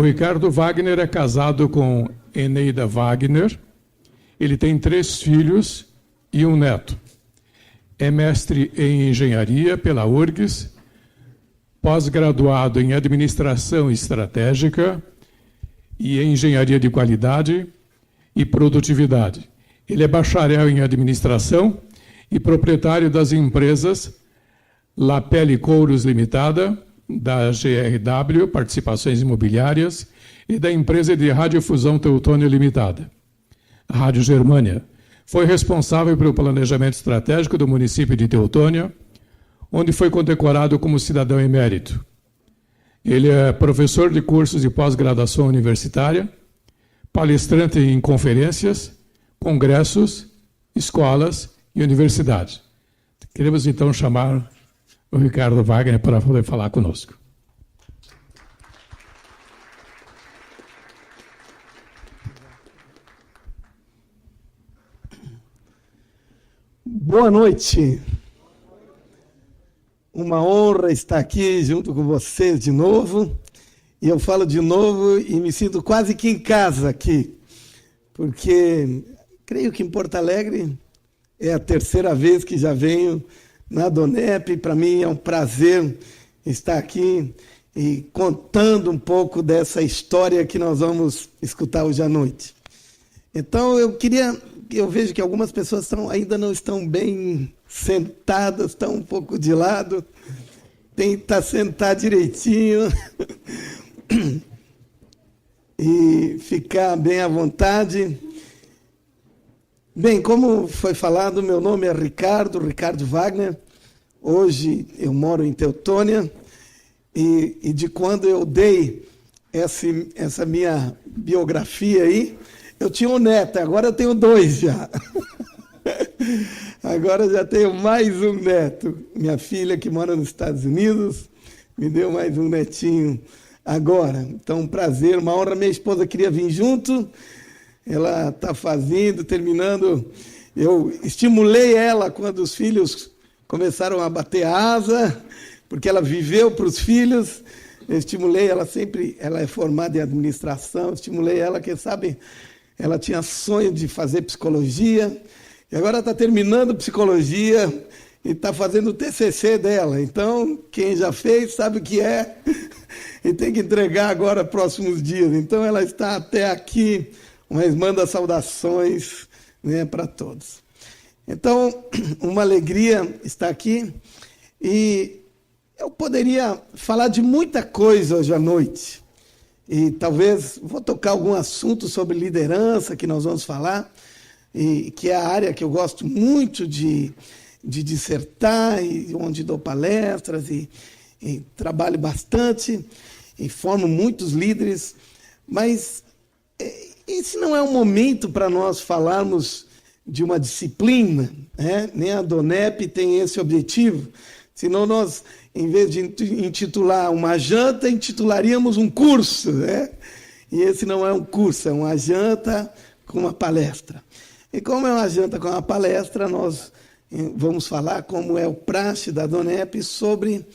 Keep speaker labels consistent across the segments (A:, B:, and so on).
A: Ricardo Wagner é casado com Eneida Wagner. Ele tem 3 filhos e um neto. É mestre em engenharia pela URGS, pós-graduado em administração estratégica e em engenharia de qualidade e produtividade. Ele é bacharel em administração e proprietário das empresas Lapele Couros Limitada, da GRW, Participações Imobiliárias, e da empresa de radiodifusão Teutônia Limitada, a Rádio Germânia. Foi responsável pelo planejamento estratégico do município de Teutônia, onde foi condecorado como cidadão emérito. Ele é professor de cursos de pós-graduação universitária, palestrante em conferências, congressos, escolas e universidades. Queremos, então, chamar o Ricardo Wagner para poder falar conosco.
B: Boa noite. Uma honra estar aqui junto com vocês de novo. E eu falo de novo e me sinto quase que em casa aqui, porque creio que em Porto Alegre é a 3ª vez que já venho na Donep. Para mim é um prazer estar aqui e contando um pouco dessa história que nós vamos escutar hoje à noite. Então eu vejo que algumas pessoas ainda não estão bem sentadas, estão um pouco de lado. Tenta sentar direitinho e ficar bem à vontade. Bem, como foi falado, meu nome é Ricardo Wagner. Hoje eu moro em Teutônia e de quando eu dei essa minha biografia aí, eu tinha um neto, agora eu tenho 2 já. Agora já tenho mais um neto. Minha filha, que mora nos Estados Unidos, me deu mais um netinho agora. Então, um prazer, uma honra. Minha esposa queria vir junto, ela está terminando. Eu estimulei ela quando os filhos começaram a bater asa, porque ela viveu para os filhos. Eu estimulei ela sempre, ela é formada em administração, estimulei ela, quem sabe, ela tinha sonho de fazer psicologia, e agora está terminando psicologia e está fazendo o TCC dela. Então, quem já fez sabe o que é e tem que entregar agora próximos dias. Então, ela está até aqui, mas manda saudações, né, para todos. Então, uma alegria estar aqui e eu poderia falar de muita coisa hoje à noite. E talvez vou tocar algum assunto sobre liderança que nós vamos falar, e que é a área que eu gosto muito de dissertar, e onde dou palestras e trabalho bastante e formo muitos líderes. Mas esse não é um momento para nós falarmos de uma disciplina, né? Nem a Donep tem esse objetivo, senão nós, em vez de intitular uma janta, intitularíamos um curso, né? E esse não é um curso, é uma janta com uma palestra. E como é uma janta com uma palestra, nós vamos falar, como é o praxe da Donep, sobre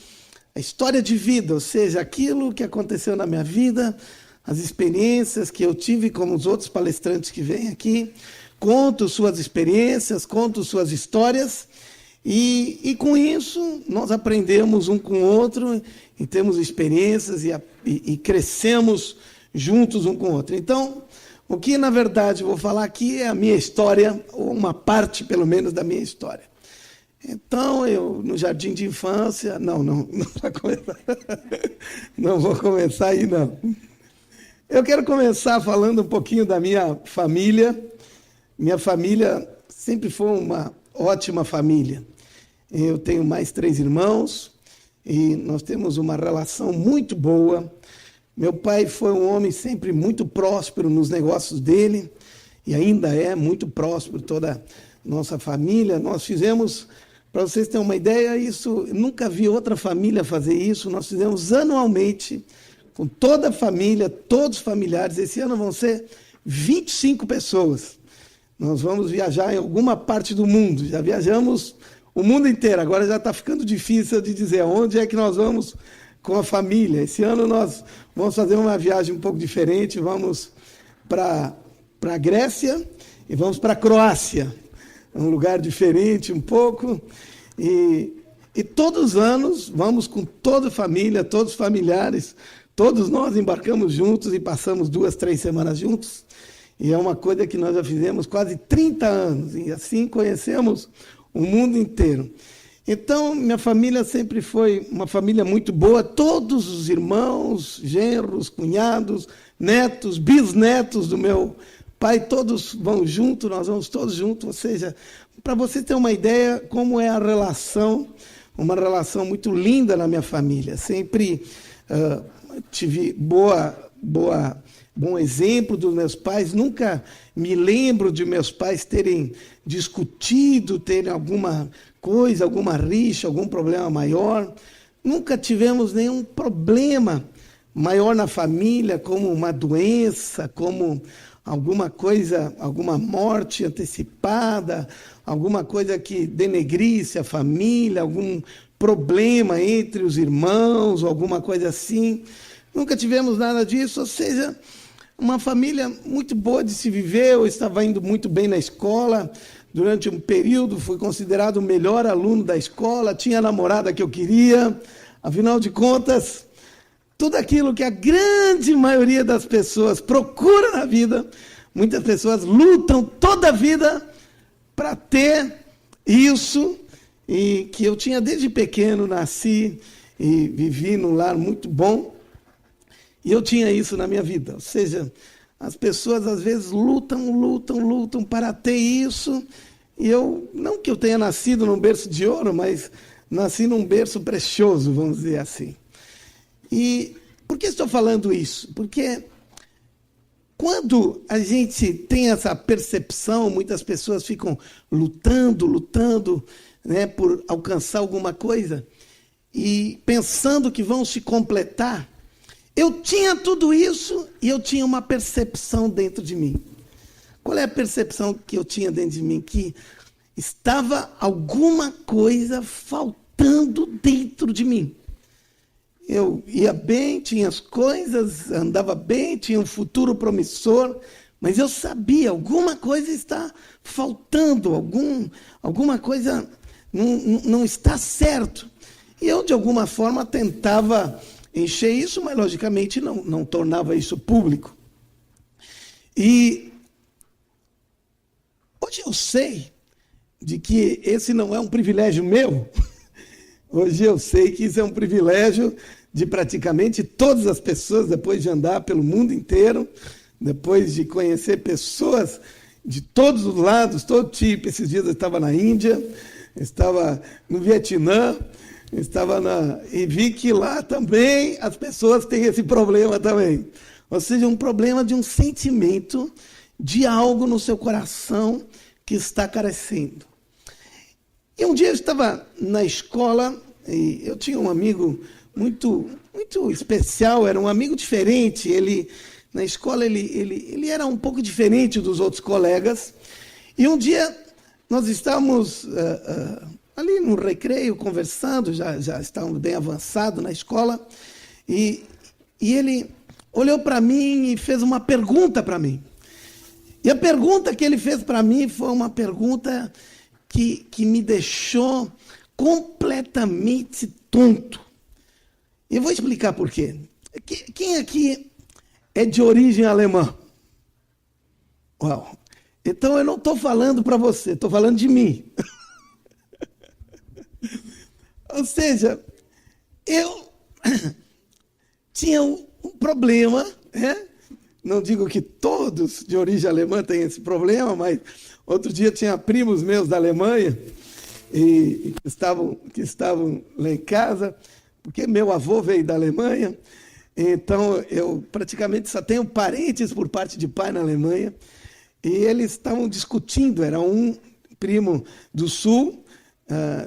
B: a história de vida, ou seja, aquilo que aconteceu na minha vida, as experiências que eu tive, como os outros palestrantes que vêm aqui. Conto suas experiências, conto suas histórias, e com isso nós aprendemos um com o outro, e temos experiências e crescemos juntos um com o outro. Então, o que na verdade vou falar aqui é a minha história, ou uma parte pelo menos da minha história. Então, eu no jardim de infância, não vai começar. Não vou começar aí, não. Eu quero começar falando um pouquinho da minha família. Minha família sempre foi uma ótima família. Eu tenho mais 3 irmãos e nós temos uma relação muito boa. Meu pai foi um homem sempre muito próspero nos negócios dele e ainda é muito próspero toda a nossa família. Nós fizemos, para vocês terem uma ideia, isso, nunca vi outra família fazer isso. Nós fizemos anualmente, com toda a família, todos os familiares. Esse ano vão ser 25 pessoas. Nós vamos viajar em alguma parte do mundo. Já viajamos o mundo inteiro. Agora já está ficando difícil de dizer onde é que nós vamos com a família. Esse ano nós vamos fazer uma viagem um pouco diferente, vamos para a Grécia e vamos para a Croácia. É um lugar diferente um pouco. E todos os anos vamos com toda a família, todos os familiares, todos nós embarcamos juntos e passamos 2, 3 semanas juntos. E é uma coisa que nós já fizemos quase 30 anos, e assim conhecemos o mundo inteiro. Então, minha família sempre foi uma família muito boa, todos os irmãos, genros, cunhados, netos, bisnetos do meu pai, todos vão junto, nós vamos todos juntos, ou seja, para você ter uma ideia como é a relação, uma relação muito linda na minha família. Sempre tive bom exemplo dos meus pais, nunca me lembro de meus pais terem discutido, terem alguma coisa, alguma rixa, algum problema maior. Nunca tivemos nenhum problema maior na família, como uma doença, como alguma coisa, alguma morte antecipada, alguma coisa que denegrisse a família, algum problema entre os irmãos, alguma coisa assim. Nunca tivemos nada disso, ou seja, uma família muito boa de se viver. Eu estava indo muito bem na escola, durante um período fui considerado o melhor aluno da escola, tinha a namorada que eu queria, afinal de contas, tudo aquilo que a grande maioria das pessoas procura na vida, muitas pessoas lutam toda a vida para ter isso, e que eu tinha desde pequeno, nasci e vivi num lar muito bom, e eu tinha isso na minha vida. Ou seja, as pessoas às vezes lutam para ter isso, e eu, não que eu tenha nascido num berço de ouro, mas nasci num berço precioso, vamos dizer assim. E por que estou falando isso? Porque quando a gente tem essa percepção, muitas pessoas ficam lutando, né, por alcançar alguma coisa, e pensando que vão se completar. Eu tinha tudo isso e eu tinha uma percepção dentro de mim. Qual é a percepção que eu tinha dentro de mim? Que estava alguma coisa faltando dentro de mim. Eu ia bem, tinha as coisas, andava bem, tinha um futuro promissor, mas eu sabia, alguma coisa está faltando, alguma coisa não está certo. E eu, de alguma forma, tentava encher isso, mas, logicamente, não tornava isso público. E hoje eu sei de que esse não é um privilégio meu. Hoje eu sei que isso é um privilégio de praticamente todas as pessoas, depois de andar pelo mundo inteiro, depois de conhecer pessoas de todos os lados, todo tipo. Esses dias eu estava na Índia, estava no Vietnã, e vi que lá também as pessoas têm esse problema também. Ou seja, um problema de um sentimento de algo no seu coração que está carecendo. E um dia eu estava na escola e eu tinha um amigo muito especial, era um amigo diferente. Na escola ele era um pouco diferente dos outros colegas. E um dia nós estávamos ali no recreio conversando, já estávamos bem avançados na escola, e ele olhou para mim e fez uma pergunta para mim. E a pergunta que ele fez para mim foi uma pergunta que me deixou completamente tonto. E eu vou explicar por quê. Quem aqui é de origem alemã? Uau. Então eu não estou falando para você, estou falando de mim. Ou seja, eu tinha um problema, né? Não digo que todos de origem alemã têm esse problema, mas outro dia tinha primos meus da Alemanha que estavam lá em casa, porque meu avô veio da Alemanha, então eu praticamente só tenho parentes por parte de pai na Alemanha, e eles estavam discutindo, era um primo do sul,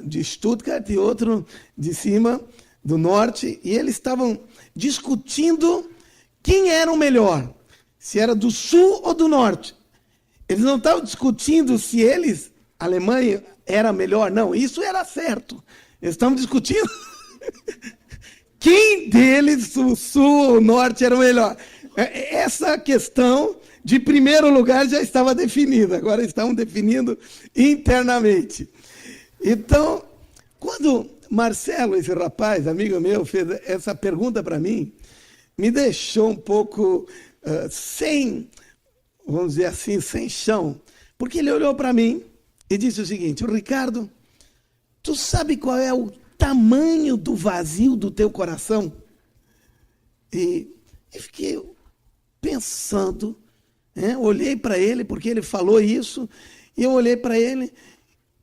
B: de Stuttgart, e outro de cima, do norte, e eles estavam discutindo quem era o melhor, se era do sul ou do norte. Eles não estavam discutindo se a Alemanha era melhor, não, isso era certo. Eles estavam discutindo quem deles, o sul ou o norte, era o melhor. Essa questão de primeiro lugar já estava definida, agora estão definindo internamente. Então, quando Marcelo, esse rapaz, amigo meu, fez essa pergunta para mim, me deixou um pouco sem, vamos dizer assim, sem chão, porque ele olhou para mim e disse o seguinte: Ricardo, tu sabe qual é o tamanho do vazio do teu coração? E eu fiquei pensando, olhei para ele, porque ele falou isso, e eu olhei para ele.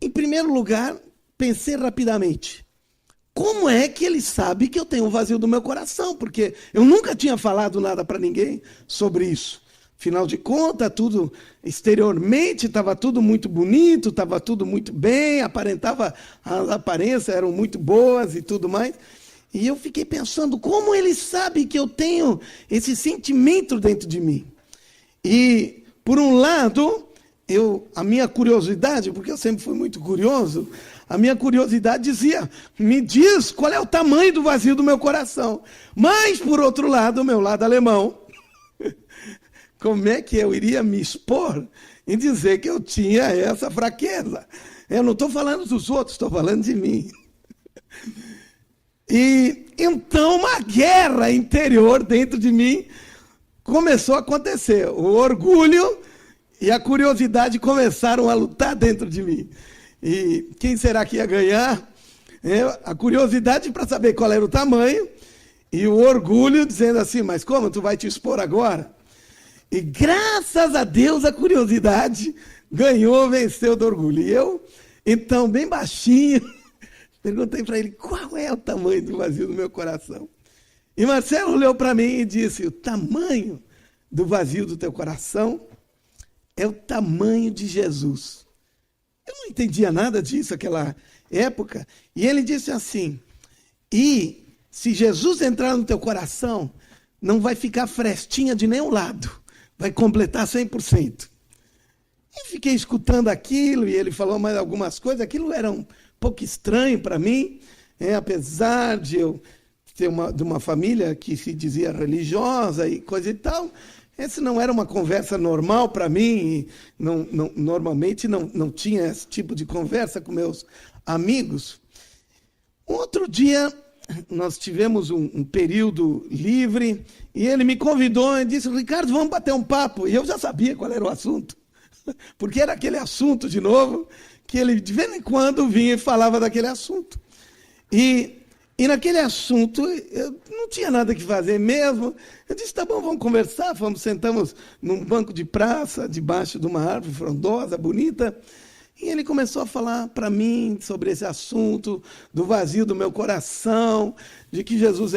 B: Em primeiro lugar, pensei rapidamente, como é que ele sabe que eu tenho um vazio do meu coração? Porque eu nunca tinha falado nada para ninguém sobre isso. Afinal de contas, tudo exteriormente estava tudo muito bonito, estava tudo muito bem, aparentava, as aparências eram muito boas e tudo mais. E eu fiquei pensando, como ele sabe que eu tenho esse sentimento dentro de mim? E, por um lado, a minha curiosidade, porque eu sempre fui muito curioso, a minha curiosidade dizia, me diz qual é o tamanho do vazio do meu coração. Mas, por outro lado, o meu lado alemão, como é que eu iria me expor em dizer que eu tinha essa fraqueza? Eu não estou falando dos outros, estou falando de mim. E então uma guerra interior dentro de mim começou a acontecer. O orgulho e a curiosidade começaram a lutar dentro de mim. E quem será que ia ganhar? A curiosidade para saber qual era o tamanho e o orgulho dizendo assim, mas como tu vai te expor agora? E graças a Deus a curiosidade ganhou, venceu do orgulho. E eu, então, bem baixinho, perguntei para ele, qual é o tamanho do vazio do meu coração? E Marcelo olhou para mim e disse, o tamanho do vazio do teu coração é o tamanho de Jesus. Eu não entendia nada disso naquela época. E ele disse assim, e se Jesus entrar no teu coração, não vai ficar frestinha de nenhum lado. Vai completar 100%. E fiquei escutando aquilo, e ele falou mais algumas coisas. Aquilo era um pouco estranho para mim, apesar de eu ser de uma família que se dizia religiosa e coisa e tal. Essa não era uma conversa normal para mim, e normalmente não tinha esse tipo de conversa com meus amigos. Um outro dia, nós tivemos um período livre, e ele me convidou e disse, Ricardo, vamos bater um papo. E eu já sabia qual era o assunto, porque era aquele assunto de novo, que ele de vez em quando vinha e falava daquele assunto. E naquele assunto, eu não tinha nada que fazer mesmo. Eu disse, tá bom, vamos conversar. Sentamos num banco de praça, debaixo de uma árvore frondosa, bonita. E ele começou a falar para mim sobre esse assunto, do vazio do meu coração, de que Jesus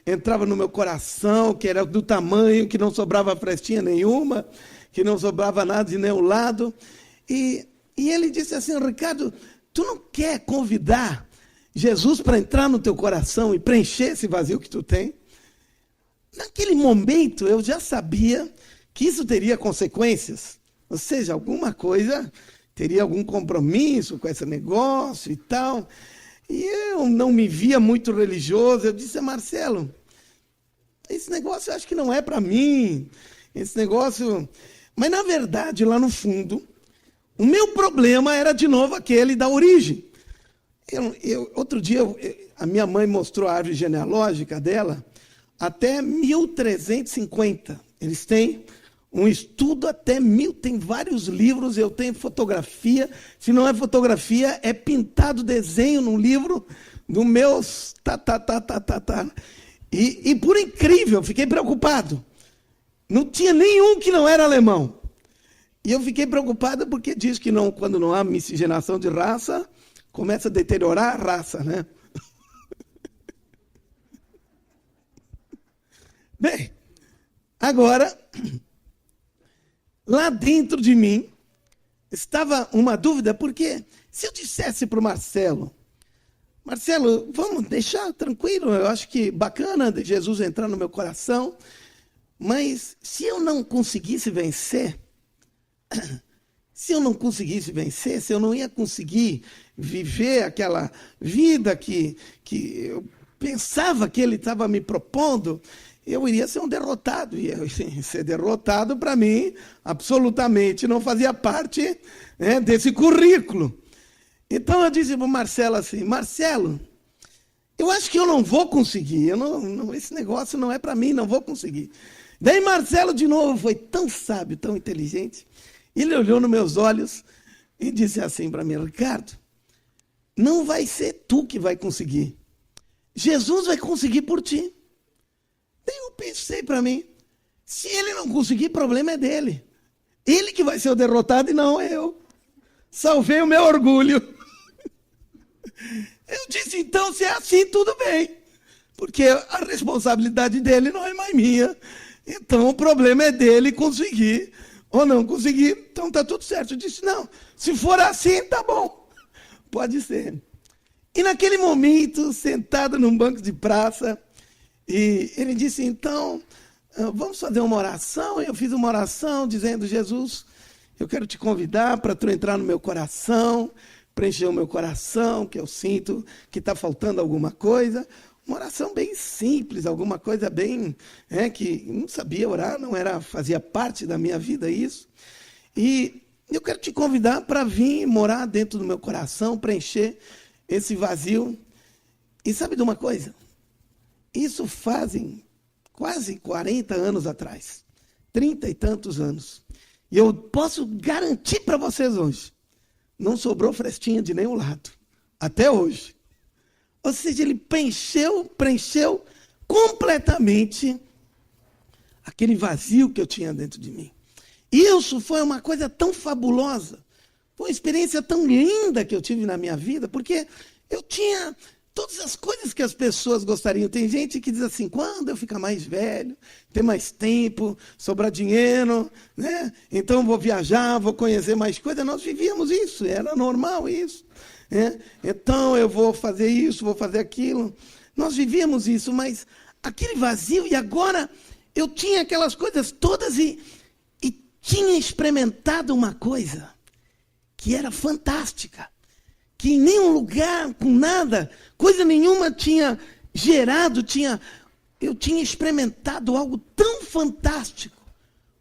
B: entrava no meu coração, que era do tamanho, que não sobrava frestinha nenhuma, que não sobrava nada de nenhum lado. E ele disse assim, Ricardo, tu não quer convidar Jesus para entrar no teu coração e preencher esse vazio que tu tem? Naquele momento, eu já sabia que isso teria consequências. Ou seja, alguma coisa teria algum compromisso com esse negócio e tal. E eu não me via muito religioso. Eu disse, Marcelo, esse negócio eu acho que não é para mim. Esse negócio... Mas, na verdade, lá no fundo, o meu problema era, de novo, aquele da origem. Outro dia, a minha mãe mostrou a árvore genealógica dela até 1350. Eles têm um estudo até 1000, tem vários livros, eu tenho fotografia. Se não é fotografia, é pintado desenho num livro do meus... E por incrível, eu fiquei preocupado. Não tinha nenhum que não era alemão. E eu fiquei preocupado porque diz que quando não há miscigenação de raça, começa a deteriorar a raça, né? Bem, agora, lá dentro de mim, estava uma dúvida, porque se eu dissesse para o Marcelo, vamos deixar tranquilo, eu acho que bacana de Jesus entrar no meu coração, mas se eu não conseguisse vencer, se eu não ia conseguir viver aquela vida que eu pensava que ele estava me propondo, eu iria ser um derrotado. E ser derrotado, para mim, absolutamente não fazia parte, né, desse currículo. Então eu disse para o Marcelo assim: Marcelo, eu acho que eu não vou conseguir. Esse negócio não é para mim, não vou conseguir. Daí Marcelo, de novo, foi tão sábio, tão inteligente. Ele olhou nos meus olhos e disse assim para mim: Ricardo, não vai ser tu que vai conseguir. Jesus vai conseguir por ti. Daí eu pensei para mim: se ele não conseguir, problema é dele. Ele que vai ser o derrotado e não eu. Salvei o meu orgulho. Eu disse: então, se é assim, tudo bem. Porque a responsabilidade dele não é mais minha. Então, o problema é dele conseguir ou não conseguir. Então, está tudo certo. Eu disse: não, se for assim, tá bom. Pode ser. E naquele momento, sentado num banco de praça, e ele disse: então, vamos fazer uma oração. Eu fiz uma oração dizendo: Jesus, eu quero te convidar para tu entrar no meu coração, preencher o meu coração, que eu sinto que está faltando alguma coisa. Uma oração bem simples, alguma coisa bem, que não sabia orar, não era, fazia parte da minha vida isso. E eu quero te convidar para vir morar dentro do meu coração, preencher esse vazio. E sabe de uma coisa? Isso fazem quase 40 anos atrás, 30 e tantos anos. E eu posso garantir para vocês hoje, não sobrou frestinha de nenhum lado, até hoje. Ou seja, ele preencheu completamente aquele vazio que eu tinha dentro de mim. Isso foi uma coisa tão fabulosa, foi uma experiência tão linda que eu tive na minha vida, porque eu tinha todas as coisas que as pessoas gostariam. Tem gente que diz assim: quando eu ficar mais velho, ter mais tempo, sobrar dinheiro, né? Então vou viajar, vou conhecer mais coisas. Nós vivíamos isso, era normal isso. Né? Então eu vou fazer isso, vou fazer aquilo. Nós vivíamos isso, mas aquele vazio, e agora eu tinha aquelas coisas todas e tinha experimentado uma coisa que era fantástica, que em nenhum lugar, com nada, coisa nenhuma tinha gerado, eu tinha experimentado algo tão fantástico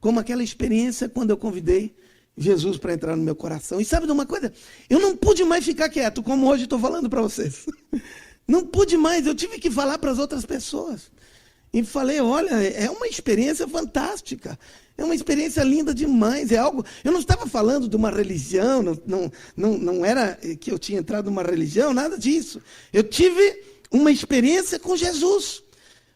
B: como aquela experiência quando eu convidei Jesus para entrar no meu coração. E sabe de uma coisa? Eu não pude mais ficar quieto, como hoje estou falando para vocês. Não pude mais, eu tive que falar para as outras pessoas. E falei: olha, é uma experiência fantástica. É uma experiência linda demais, é algo... Eu não estava falando de uma religião, não era que eu tinha entrado numa religião, nada disso. Eu tive uma experiência com Jesus.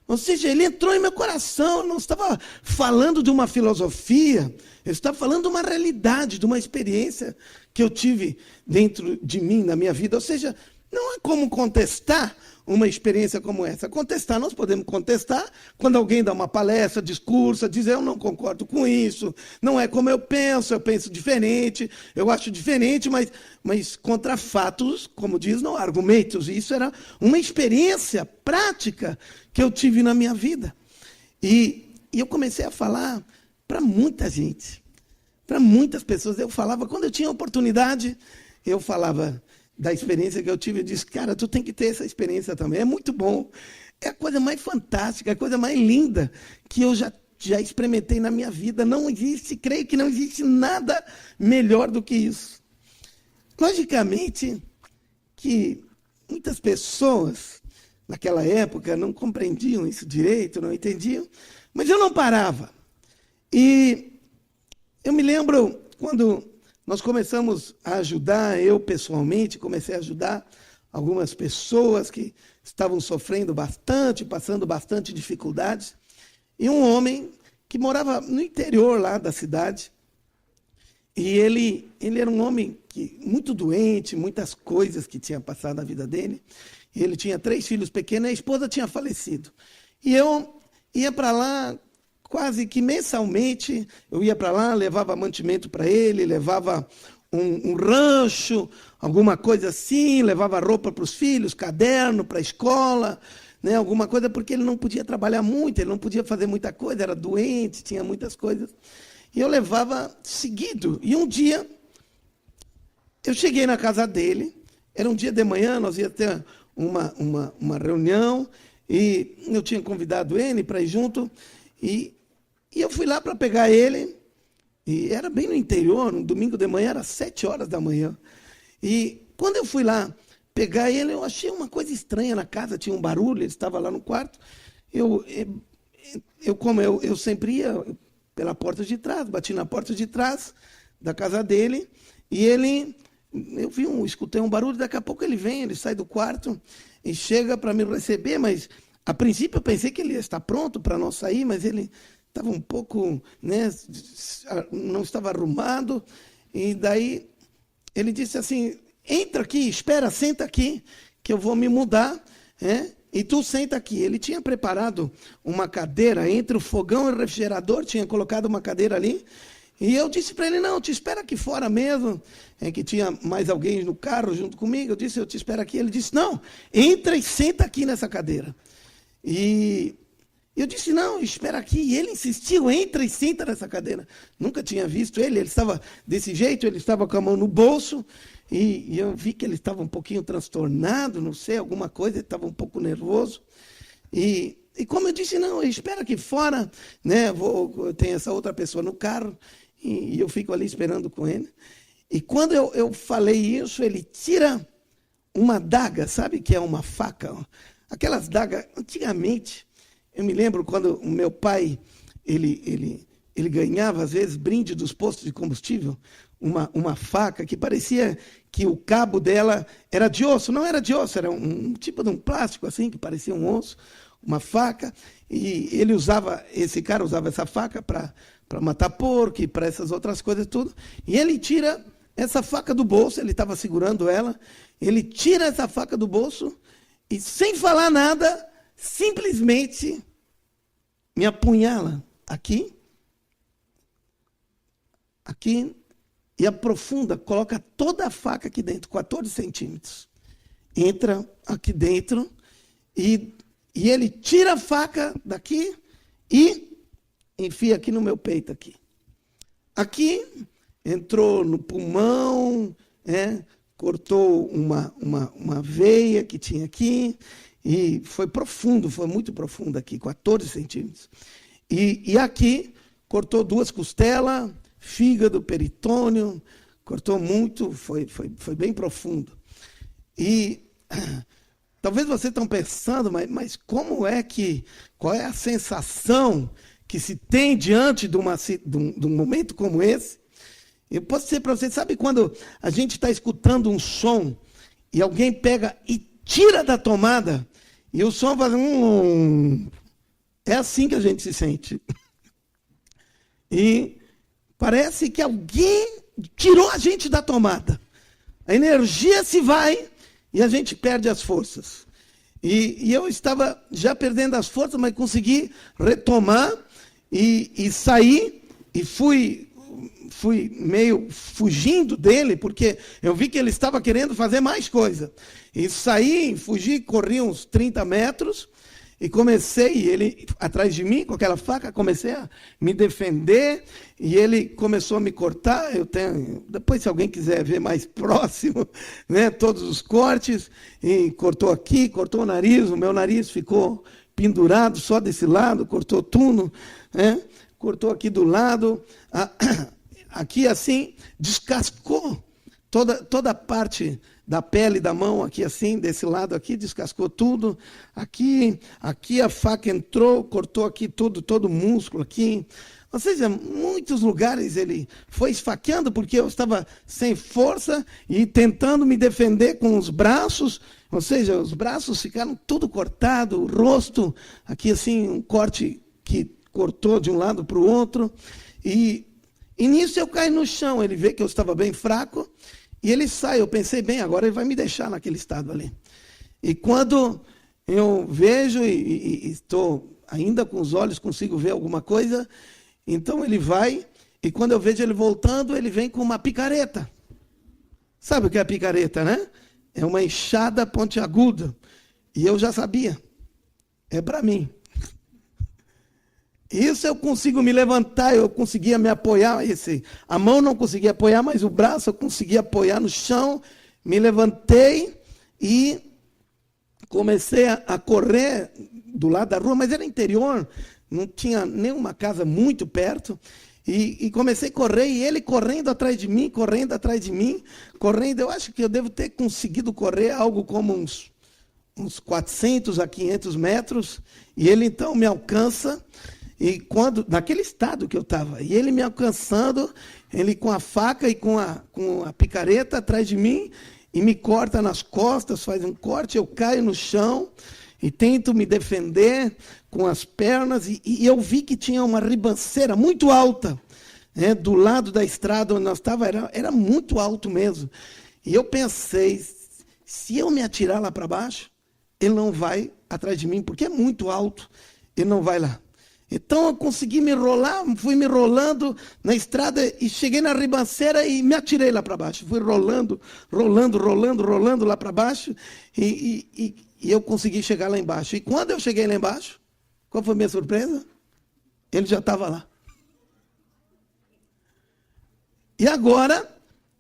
B: Ou seja, ele entrou em meu coração. Eu não estava falando de uma filosofia, eu estava falando de uma realidade, de uma experiência que eu tive dentro de mim, na minha vida. Ou seja, não é como contestar uma experiência como essa. Contestar, nós podemos contestar quando alguém dá uma palestra, discursa, diz: eu não concordo com isso, não é como eu penso diferente, eu acho diferente, mas contra fatos, como diz, não há argumentos. Isso era uma experiência prática que eu tive na minha vida. E eu comecei a falar para muita gente, para muitas pessoas. Eu falava, quando eu tinha oportunidade, eu falava da experiência que eu tive. Eu disse: cara, tu tem que ter essa experiência também, é muito bom, é a coisa mais fantástica, a coisa mais linda que eu já experimentei na minha vida. Não existe, creio que não existe nada melhor do que isso. Logicamente que muitas pessoas naquela época não compreendiam isso direito, não entendiam, mas eu não parava. E eu me lembro quando nós começamos a ajudar, eu pessoalmente comecei a ajudar algumas pessoas que estavam sofrendo bastante, passando bastante dificuldades. E um homem que morava no interior lá da cidade, e ele era um homem muito doente, muitas coisas que tinha passado na vida dele. E ele tinha 3 filhos pequenos e a esposa tinha falecido. E eu ia para lá quase que mensalmente. Eu ia para lá, levava mantimento para ele, levava um rancho, alguma coisa assim, levava roupa para os filhos, caderno para a escola, né, alguma coisa, porque ele não podia trabalhar muito, ele não podia fazer muita coisa, era doente, tinha muitas coisas. E eu levava seguido. E um dia, eu cheguei na casa dele, era um dia de manhã, nós ia ter uma reunião, e eu tinha convidado ele para ir junto, e eu fui lá para pegar ele, e era bem no interior, um domingo de manhã, era 7 horas da manhã. E quando eu fui lá pegar ele, eu achei uma coisa estranha na casa, tinha um barulho, ele estava lá no quarto. Como eu sempre ia pela porta de trás, bati na porta de trás da casa dele, e eu escutei um barulho, daqui a pouco ele sai do quarto e chega para me receber, mas a princípio eu pensei que ele ia estar pronto para nós sair, mas ele estava um pouco, né, não estava arrumado, e daí ele disse assim, entra aqui, espera, senta aqui, que eu vou me mudar, e tu senta aqui. Ele tinha preparado uma cadeira entre o fogão e o refrigerador, tinha colocado uma cadeira ali, e eu disse para ele, não, te espera aqui fora mesmo, que tinha mais alguém no carro junto comigo, eu disse, eu te espero aqui. Ele disse, não, entra e senta aqui nessa cadeira. E eu disse, não, espera aqui. E ele insistiu, entra e senta nessa cadeira. Nunca tinha visto ele estava desse jeito, ele estava com a mão no bolso, e eu vi que ele estava um pouquinho transtornado, não sei, alguma coisa, ele estava um pouco nervoso. E como eu disse, não, espera aqui fora, né, tem essa outra pessoa no carro, e eu fico ali esperando com ele. E quando eu falei isso, ele tira uma daga, sabe que é uma faca? Aquelas dagas, antigamente, eu me lembro quando o meu pai, ele ganhava, às vezes, brinde dos postos de combustível, uma faca que parecia que o cabo dela era de osso. Não era de osso, era um tipo de um plástico assim, que parecia um osso, uma faca. E esse cara usava essa faca para matar porco e para essas outras coisas tudo. E ele tira essa faca do bolso, ele estava segurando ela, ele tira essa faca do bolso e, sem falar nada, simplesmente me apunhala aqui, e aprofunda, coloca toda a faca aqui dentro, 14 centímetros. Entra aqui dentro e ele tira a faca daqui e enfia aqui no meu peito. Aqui entrou no pulmão, cortou uma veia que tinha aqui, e foi profundo, foi muito profundo aqui, 14 centímetros. E aqui cortou 2 costelas, fígado, peritônio, cortou muito, foi bem profundo. E talvez vocês estão pensando, mas qual é a sensação que se tem diante de um momento como esse? Eu posso dizer para vocês, sabe quando a gente está escutando um som e alguém pega e tira da tomada e o som faz é assim que a gente se sente. E parece que alguém tirou a gente da tomada. A energia se vai e a gente perde as forças. E eu estava já perdendo as forças, mas consegui retomar e sair, e fui meio fugindo dele, porque eu vi que ele estava querendo fazer mais coisa. E saí, fugi, corri uns 30 metros, e comecei, ele atrás de mim, com aquela faca, comecei a me defender, e ele começou a me cortar. Depois, se alguém quiser ver mais próximo, né, todos os cortes, e cortou aqui, cortou o nariz, o meu nariz ficou pendurado só desse lado, cortou tudo, né, cortou aqui do lado, aqui assim, descascou toda a parte da pele da mão, aqui assim, desse lado aqui, descascou tudo. Aqui a faca entrou, cortou aqui todo o músculo aqui. Ou seja, muitos lugares ele foi esfaqueando, porque eu estava sem força e tentando me defender com os braços. Ou seja, os braços ficaram tudo cortado, o rosto, aqui assim, um corte que cortou de um lado para o outro. E nisso eu caí no chão, ele vê que eu estava bem fraco, e ele sai. Eu pensei, bem, agora ele vai me deixar naquele estado ali. E quando eu vejo e estou ainda com os olhos, consigo ver alguma coisa, então ele vai, e quando eu vejo ele voltando, ele vem com uma picareta. Sabe o que é a picareta, né? É uma enxada pontiaguda. E eu já sabia. É para mim. Isso eu consigo me levantar, eu conseguia me apoiar, a mão não conseguia apoiar, mas o braço eu conseguia apoiar no chão, me levantei e comecei a correr do lado da rua, mas era interior, não tinha nenhuma casa muito perto, e comecei a correr, e ele correndo atrás de mim, correndo. Eu acho que eu devo ter conseguido correr algo como uns 400 a 500 metros, e ele então me alcança, e naquele estado que eu estava, e ele me alcançando, ele com a faca e com a picareta atrás de mim, e me corta nas costas, faz um corte, eu caio no chão, e tento me defender com as pernas, e eu vi que tinha uma ribanceira muito alta, do lado da estrada onde nós estávamos, era muito alto mesmo. E eu pensei, se eu me atirar lá para baixo, ele não vai atrás de mim, porque é muito alto, ele não vai lá. Então eu consegui me rolar, fui me rolando na estrada e cheguei na ribanceira e me atirei lá para baixo. Fui rolando lá para baixo e eu consegui chegar lá embaixo. E quando eu cheguei lá embaixo, qual foi a minha surpresa? Ele já estava lá. E agora,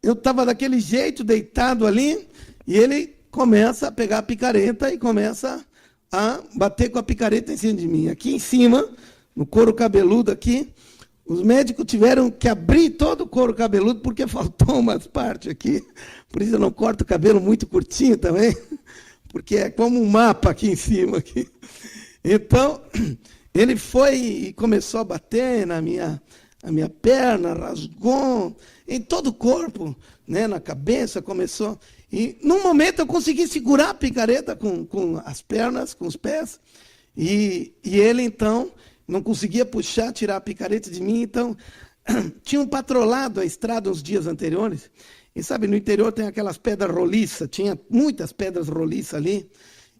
B: eu estava daquele jeito, deitado ali, e ele começa a pegar a picareta e começa a bater com a picareta em cima de mim. Aqui em cima, no couro cabeludo aqui, os médicos tiveram que abrir todo o couro cabeludo porque faltou umas partes aqui. Por isso eu não corto o cabelo muito curtinho também, porque é como um mapa aqui em cima. Aqui. Então, ele foi e começou a bater na minha perna, rasgou em todo o corpo, na cabeça, começou. E, num momento, eu consegui segurar a picareta com as pernas, com os pés, e ele, então, não conseguia puxar, tirar a picareta de mim. Então, tinham patrolado a estrada uns dias anteriores, e sabe, no interior tem aquelas pedras roliças, tinha muitas pedras roliças ali,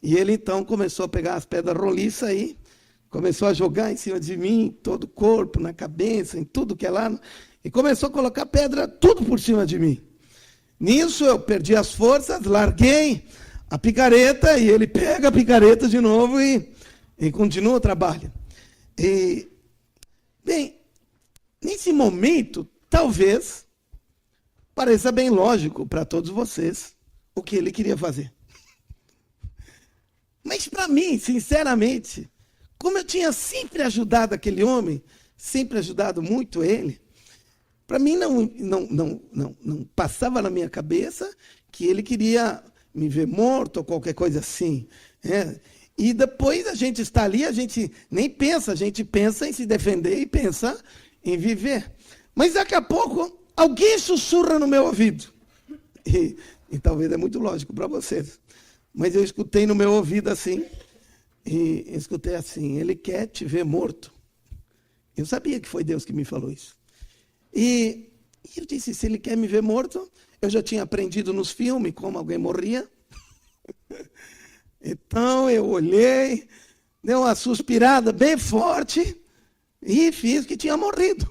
B: e ele, então, começou a pegar as pedras roliças aí, começou a jogar em cima de mim, todo o corpo, na cabeça, em tudo que é lá, e começou a colocar pedra tudo por cima de mim. Nisso eu perdi as forças, larguei a picareta, e ele pega a picareta de novo e continua o trabalho. E, bem, nesse momento, talvez, pareça bem lógico para todos vocês o que ele queria fazer. Mas para mim, sinceramente, como eu tinha sempre ajudado aquele homem, sempre ajudado muito ele, para mim não passava na minha cabeça que ele queria me ver morto ou qualquer coisa assim. E depois a gente está ali, a gente nem pensa, a gente pensa em se defender e pensa em viver. Mas daqui a pouco, alguém sussurra no meu ouvido. E talvez é muito lógico para vocês. Mas eu escutei no meu ouvido assim, e escutei assim, ele quer te ver morto. Eu sabia que foi Deus que me falou isso. E eu disse, se ele quer me ver morto, eu já tinha aprendido nos filmes como alguém morria. Então eu olhei, dei uma suspirada bem forte e fiz que tinha morrido.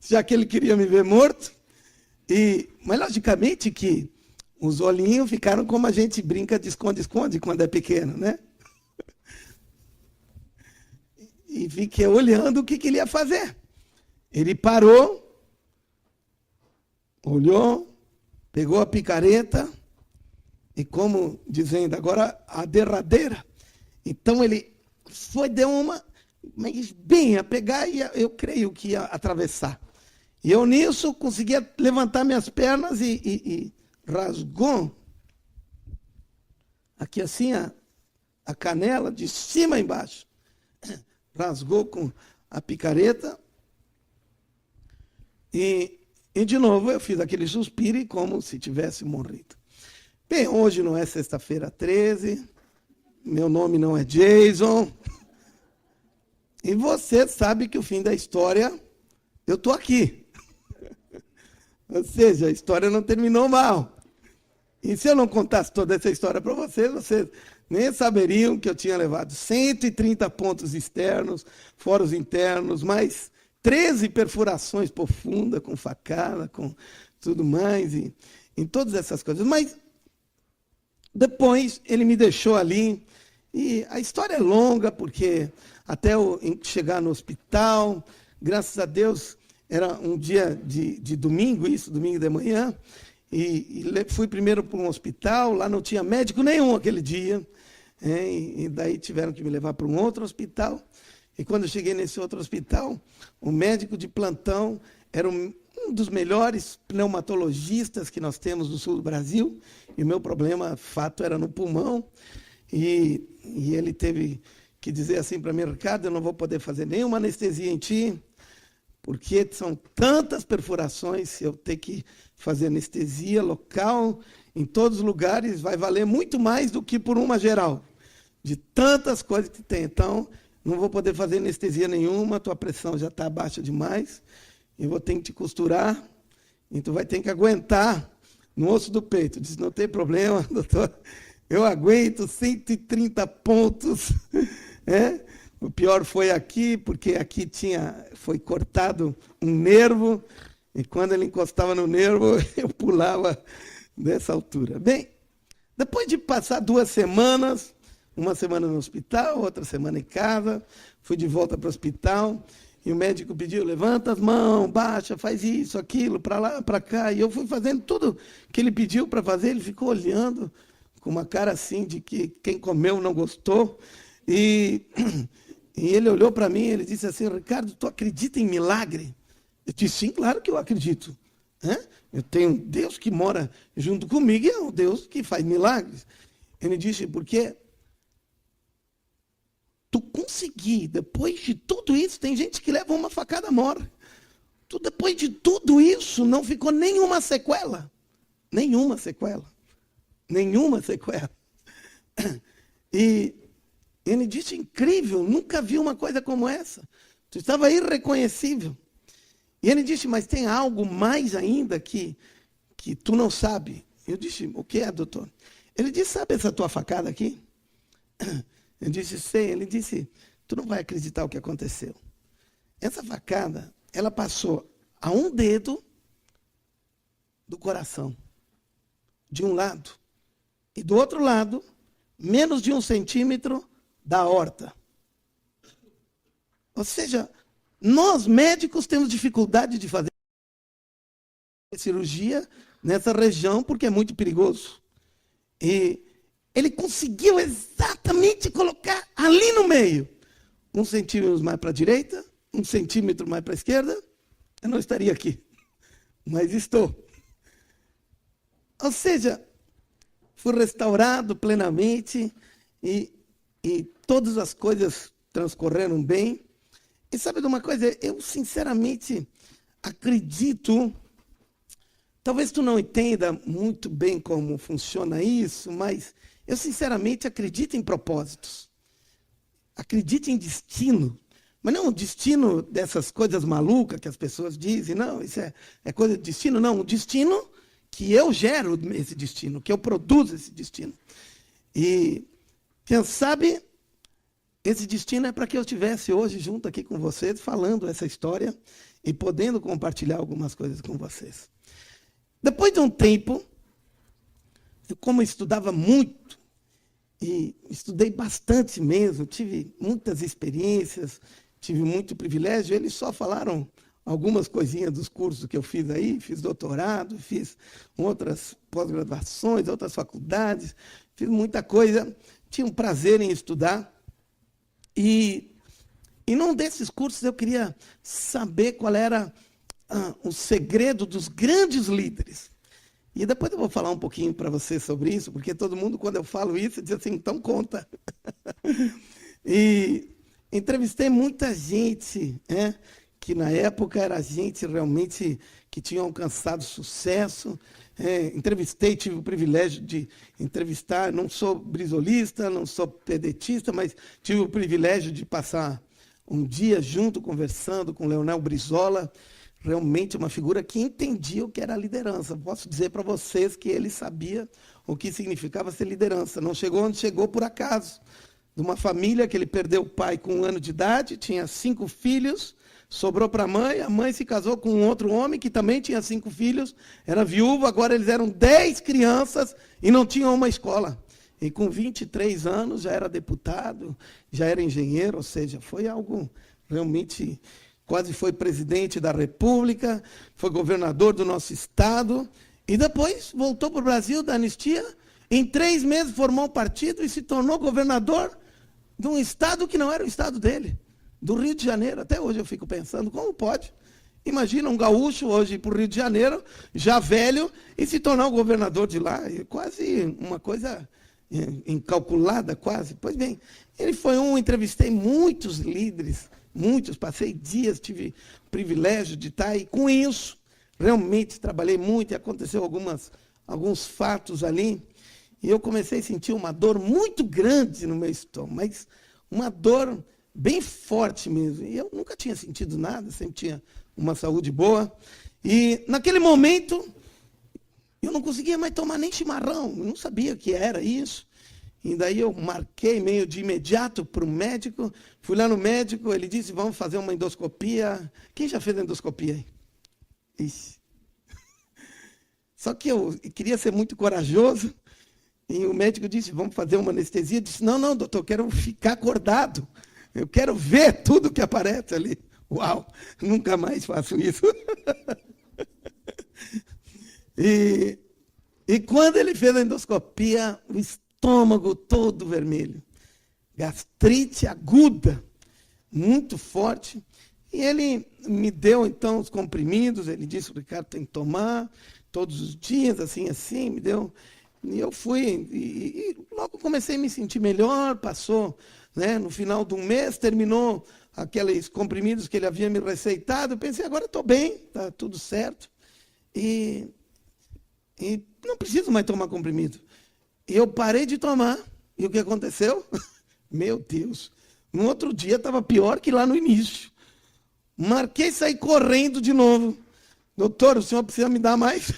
B: Já que ele queria me ver morto. Mas logicamente que os olhinhos ficaram como a gente brinca de esconde-esconde quando é pequeno, né? E fiquei olhando o que ele ia fazer. Ele parou, olhou, pegou a picareta e, como dizendo, agora a derradeira. Então ele deu uma, mas bem a pegar e eu creio que ia atravessar. E eu nisso conseguia levantar minhas pernas e rasgou aqui assim a canela de cima a embaixo. Rasgou com a picareta. E de novo eu fiz aquele suspiro como se tivesse morrido. Bem, hoje não é sexta-feira 13, meu nome não é Jason, e você sabe que o fim da história, eu estou aqui. Ou seja, a história não terminou mal. E se eu não contasse toda essa história para vocês nem saberiam que eu tinha levado 130 pontos externos, fora os internos, mais 13 perfurações profundas, com facada, com tudo mais, e em todas essas coisas. Mas depois ele me deixou ali, e a história é longa, porque até eu chegar no hospital, graças a Deus, era um dia de domingo, domingo de manhã, fui primeiro para um hospital, lá não tinha médico nenhum aquele dia, e daí tiveram que me levar para um outro hospital. E quando eu cheguei nesse outro hospital, o médico de plantão era um dos melhores pneumatologistas que nós temos no sul do Brasil, e o meu problema, fato, era no pulmão, e ele teve que dizer assim para mim: Ricardo, eu não vou poder fazer nenhuma anestesia em ti, porque são tantas perfurações, eu ter que fazer anestesia local em todos os lugares, vai valer muito mais do que por uma geral, de tantas coisas que tem. Então, não vou poder fazer anestesia nenhuma, tua pressão já está baixa demais, eu vou ter que te costurar, e tu vai ter que aguentar no osso do peito. Eu disse: não tem problema, doutor, eu aguento 130 pontos. O pior foi aqui, porque aqui foi cortado um nervo, e quando ele encostava no nervo, eu pulava dessa altura. Bem, depois de passar 2 semanas, uma semana no hospital, outra semana em casa, fui de volta para o hospital, e o médico pediu: levanta as mãos, baixa, faz isso, aquilo, para lá, para cá. E eu fui fazendo tudo que ele pediu para fazer. Ele ficou olhando com uma cara assim de que quem comeu não gostou. E ele olhou para mim e ele disse assim: Ricardo, tu acredita em milagre? Eu disse: sim, claro que eu acredito. Eu tenho um Deus que mora junto comigo e é um Deus que faz milagres. Ele disse: porque tu conseguir, depois de tudo isso, tem gente que leva uma facada morre. Tu, depois de tudo isso, não ficou nenhuma sequela. Nenhuma sequela. Nenhuma sequela. E ele disse: incrível, nunca vi uma coisa como essa. Tu estava irreconhecível. E ele disse: mas tem algo mais ainda que tu não sabe. Eu disse: o que é, doutor? Ele disse: sabe essa tua facada aqui? Eu disse: sei. Ele disse: tu não vai acreditar o que aconteceu. Essa facada, ela passou a um dedo do coração, de um lado. E do outro lado, menos de 1 centímetro da aorta. Ou seja, nós médicos temos dificuldade de fazer cirurgia nessa região porque é muito perigoso. E ele conseguiu exatamente colocar ali no meio, 1 centímetro mais para a direita, 1 centímetro mais para a esquerda. Eu não estaria aqui, mas estou. Ou seja, fui restaurado plenamente e todas as coisas transcorreram bem. E sabe de uma coisa? Eu sinceramente acredito, talvez tu não entenda muito bem como funciona isso, mas eu sinceramente acredito em propósitos. Acredito em destino. Mas não o destino dessas coisas malucas que as pessoas dizem, não, isso é coisa de destino, não. O destino que eu gero esse destino, que eu produzo esse destino. E, quem sabe, esse destino é para que eu estivesse hoje junto aqui com vocês, falando essa história e podendo compartilhar algumas coisas com vocês. Depois de um tempo, eu, como estudava muito, e estudei bastante mesmo, tive muitas experiências, tive muito privilégio, eles só falaram algumas coisinhas dos cursos que eu fiz aí, fiz doutorado, fiz outras pós-graduações, outras faculdades, fiz muita coisa, tinha um prazer em estudar. E num desses cursos eu queria saber qual era o segredo dos grandes líderes. E depois eu vou falar um pouquinho para vocês sobre isso, porque todo mundo, quando eu falo isso, diz assim: então conta. E entrevistei muita gente, que na época era gente realmente que tinha alcançado sucesso. Entrevistei, tive o privilégio de entrevistar, não sou brisolista, não sou pedetista, mas tive o privilégio de passar um dia junto, conversando com Leonel Brizola, realmente uma figura que entendia o que era liderança. Posso dizer para vocês que ele sabia o que significava ser liderança. Não chegou onde chegou por acaso. De uma família que ele perdeu o pai com 1 ano de idade, tinha 5 filhos, sobrou para a mãe se casou com um outro homem que também tinha 5 filhos, era viúvo, agora eles eram 10 crianças e não tinham uma escola. E com 23 anos já era deputado, já era engenheiro, ou seja, foi algo realmente, quase foi presidente da República, foi governador do nosso estado E depois voltou para o Brasil da anistia. Em 3 meses formou um partido e se tornou governador de um estado que não era o estado dele, do Rio de Janeiro. Até hoje eu fico pensando, como pode? Imagina um gaúcho hoje ir para o Rio de Janeiro, já velho, e se tornar o governador de lá. É quase uma coisa incalculada, quase. Pois bem, ele foi entrevistei muitos líderes, muitos, passei dias, tive o privilégio de estar aí. Com isso, realmente trabalhei muito e aconteceu alguns fatos ali. E eu comecei a sentir uma dor muito grande no meu estômago, mas uma dor bem forte mesmo. E eu nunca tinha sentido nada, sempre tinha uma saúde boa. E naquele momento, eu não conseguia mais tomar nem chimarrão, eu não sabia o que era isso. E daí eu marquei meio de imediato para o médico, fui lá no médico, ele disse, vamos fazer uma endoscopia. Quem já fez endoscopia aí? Ixi. Só que eu queria ser muito corajoso, e o médico disse, vamos fazer uma anestesia. Eu disse, não, doutor, eu quero ficar acordado. Eu quero ver tudo que aparece ali. Uau, nunca mais faço isso. E quando ele fez a endoscopia, o estômago todo vermelho. Gastrite aguda, muito forte. E ele me deu, então, os comprimidos. Ele disse, o Ricardo tem que tomar todos os dias, assim, me deu. E eu fui, e logo comecei a me sentir melhor, passou, né, no final de um mês, terminou aqueles comprimidos que ele havia me receitado, eu pensei, agora estou bem, está tudo certo, e não preciso mais tomar comprimido. E eu parei de tomar, e o que aconteceu? Meu Deus, no outro dia estava pior que lá no início. Marquei sair correndo de novo. Doutor, o senhor precisa me dar mais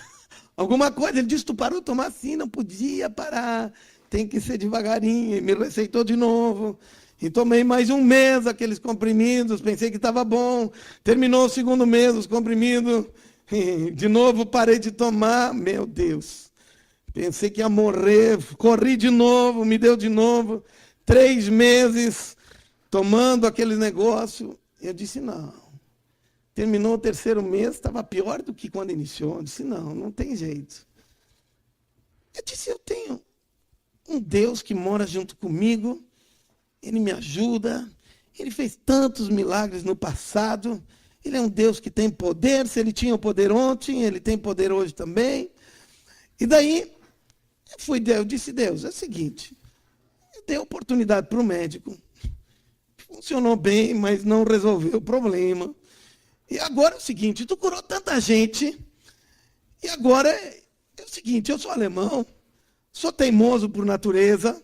B: alguma coisa? Ele disse, tu parou de tomar assim, não podia parar, tem que ser devagarinho. E me receitou de novo. E tomei mais um mês aqueles comprimidos, pensei que estava bom. Terminou o segundo mês, os comprimidos. E de novo parei de tomar. Meu Deus. Pensei que ia morrer. Corri de novo, me deu de novo. 3 meses tomando aquele negócio. Eu disse, não. Terminou o 3º mês, estava pior do que quando iniciou. Eu disse, não tem jeito. Eu disse, eu tenho um Deus que mora junto comigo, Ele me ajuda, Ele fez tantos milagres no passado, Ele é um Deus que tem poder, se Ele tinha o poder ontem, Ele tem poder hoje também. E daí, eu disse, Deus, é o seguinte, eu dei oportunidade para o médico, funcionou bem, mas não resolveu o problema. E agora é o seguinte, tu curou tanta gente, e agora é o seguinte, eu sou alemão, sou teimoso por natureza,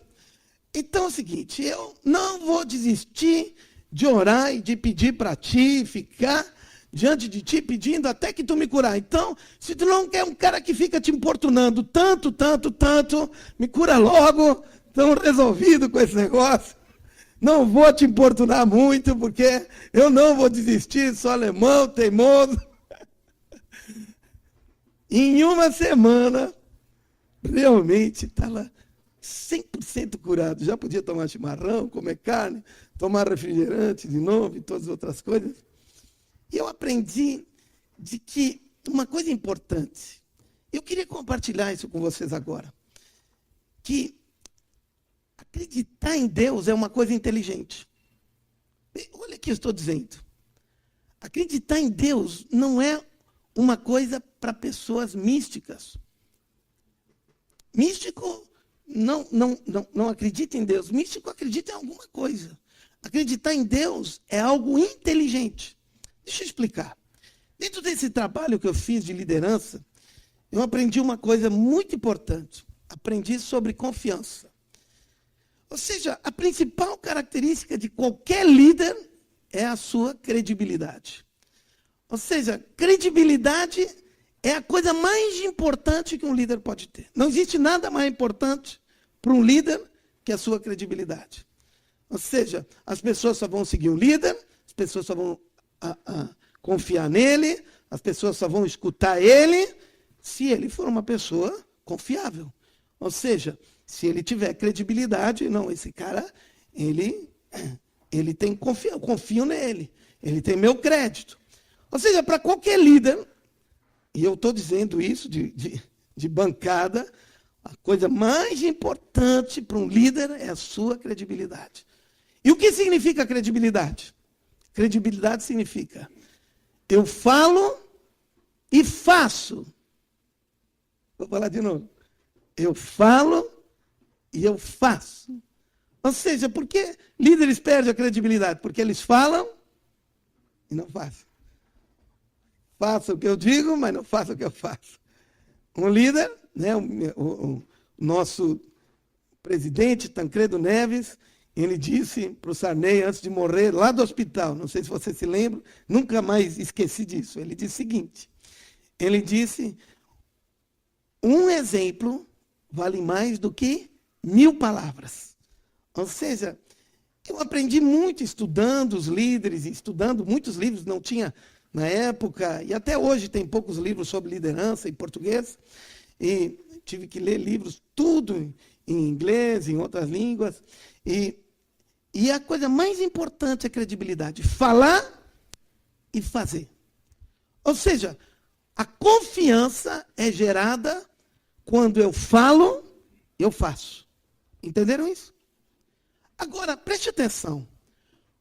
B: então é o seguinte, eu não vou desistir de orar e de pedir para ti, ficar diante de ti pedindo até que tu me curar. Então, se tu não quer um cara que fica te importunando tanto, me cura logo, estão resolvido com esse negócio. Não vou te importunar muito, porque eu não vou desistir, sou alemão, teimoso. Em uma semana, realmente estava 100% curado. Já podia tomar chimarrão, comer carne, tomar refrigerante de novo e todas as outras coisas. E eu aprendi de que uma coisa importante, eu queria compartilhar isso com vocês agora, que acreditar em Deus é uma coisa inteligente. Olha o que eu estou dizendo. Acreditar em Deus não é uma coisa para pessoas místicas. Místico não acredita em Deus. Místico acredita em alguma coisa. Acreditar em Deus é algo inteligente. Deixa eu explicar. Dentro desse trabalho que eu fiz de liderança, eu aprendi uma coisa muito importante. Aprendi sobre confiança. Ou seja, a principal característica de qualquer líder é a sua credibilidade. Ou seja, credibilidade é a coisa mais importante que um líder pode ter. Não existe nada mais importante para um líder que a sua credibilidade. Ou seja, as pessoas só vão seguir o líder, as pessoas só vão confiar nele, as pessoas só vão escutar ele, se ele for uma pessoa confiável. Ou seja, se ele tiver credibilidade, não, esse cara, ele tem confiança, eu confio nele, ele tem meu crédito. Ou seja, para qualquer líder, e eu estou dizendo isso de bancada, a coisa mais importante para um líder é a sua credibilidade. E o que significa credibilidade? Credibilidade significa: eu falo e faço. Vou falar de novo. Eu falo e eu faço. Ou seja, por que líderes perdem a credibilidade? Porque eles falam e não fazem. Faço o que eu digo, mas não faço o que eu faço. Um líder, né, o nosso presidente, Tancredo Neves, ele disse para o Sarney, antes de morrer, lá do hospital, não sei se você se lembra, nunca mais esqueci disso. Ele disse o seguinte, ele disse: um exemplo vale mais do que 1000 palavras. Ou seja, eu aprendi muito estudando os líderes, estudando muitos livros, não tinha na época, e até hoje tem poucos livros sobre liderança em português, e tive que ler livros, tudo em inglês, em outras línguas, e a coisa mais importante é a credibilidade, falar e fazer. Ou seja, a confiança é gerada quando eu falo, eu faço. Entenderam isso? Agora, preste atenção.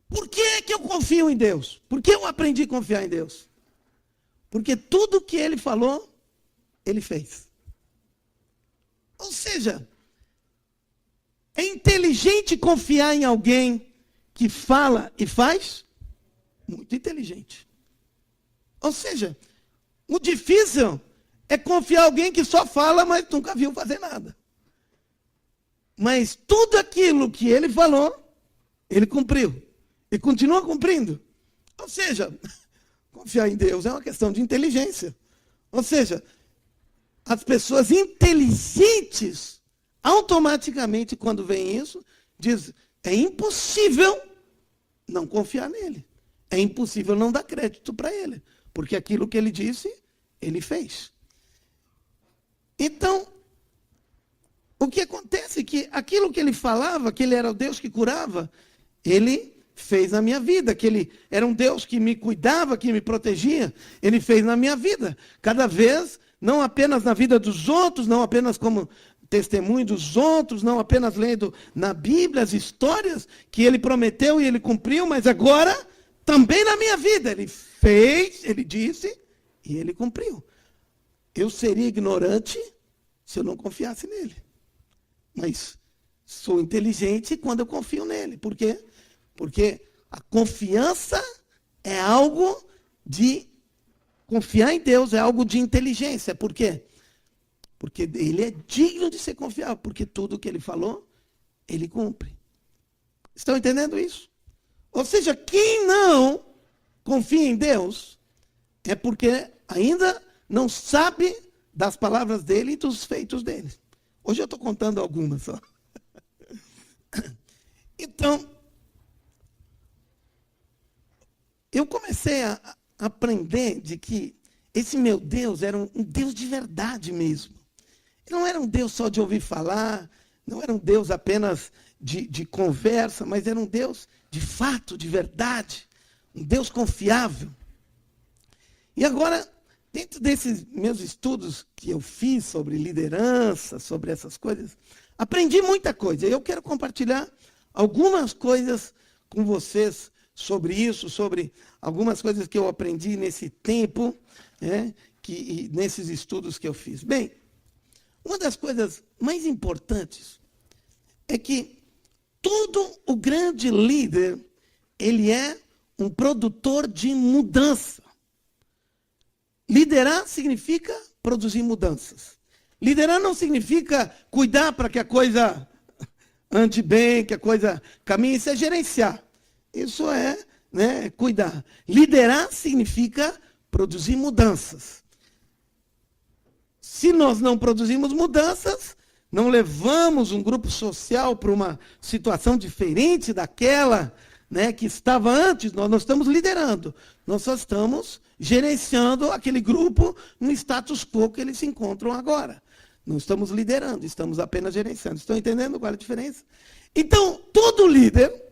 B: Por que é que eu confio em Deus? Por que eu aprendi a confiar em Deus? Porque tudo que Ele falou, Ele fez. Ou seja, é inteligente confiar em alguém que fala e faz? Muito inteligente. Ou seja, o difícil é confiar em alguém que só fala, mas nunca viu fazer nada. Mas tudo aquilo que ele falou, ele cumpriu. E continua cumprindo. Ou seja, confiar em Deus é uma questão de inteligência. Ou seja, as pessoas inteligentes, automaticamente, quando veem isso, dizem: é impossível não confiar nele. É impossível não dar crédito para ele. Porque aquilo que ele disse, ele fez. Então, o que acontece é que aquilo que ele falava, que ele era o Deus que curava, ele fez na minha vida, que ele era um Deus que me cuidava, que me protegia, ele fez na minha vida. Cada vez, não apenas na vida dos outros, não apenas como testemunho dos outros, não apenas lendo na Bíblia as histórias que ele prometeu e ele cumpriu, mas agora também na minha vida. Ele fez, ele disse e ele cumpriu. Eu seria ignorante se eu não confiasse nele. Mas sou inteligente quando eu confio nele. Por quê? Porque a confiança é algo de... Confiar em Deus é algo de inteligência. Por quê? Porque ele é digno de ser confiável. Porque tudo que ele falou, ele cumpre. Estão entendendo isso? Ou seja, quem não confia em Deus é porque ainda não sabe das palavras dele e dos feitos dele. Hoje eu estou contando algumas só. Então, eu comecei a aprender de que esse meu Deus era um Deus de verdade mesmo. Ele não era um Deus só de ouvir falar, não era um Deus apenas de conversa, mas era um Deus de fato, de verdade, um Deus confiável. E agora, dentro desses meus estudos que eu fiz sobre liderança, sobre essas coisas, aprendi muita coisa. Eu quero compartilhar algumas coisas com vocês sobre isso, sobre algumas coisas que eu aprendi nesse tempo, nesses estudos que eu fiz. Bem, uma das coisas mais importantes é que todo o grande líder, ele é um produtor de mudança. Liderar significa produzir mudanças. Liderar não significa cuidar para que a coisa ande bem, que a coisa caminhe, isso é gerenciar. Isso é, cuidar. Liderar significa produzir mudanças. Se nós não produzimos mudanças, não levamos um grupo social para uma situação diferente daquela, que estava antes, nós não estamos liderando. Nós só estamos gerenciando aquele grupo no status quo que eles se encontram agora. Não estamos liderando, estamos apenas gerenciando. Estão entendendo qual é a diferença? Então, todo líder,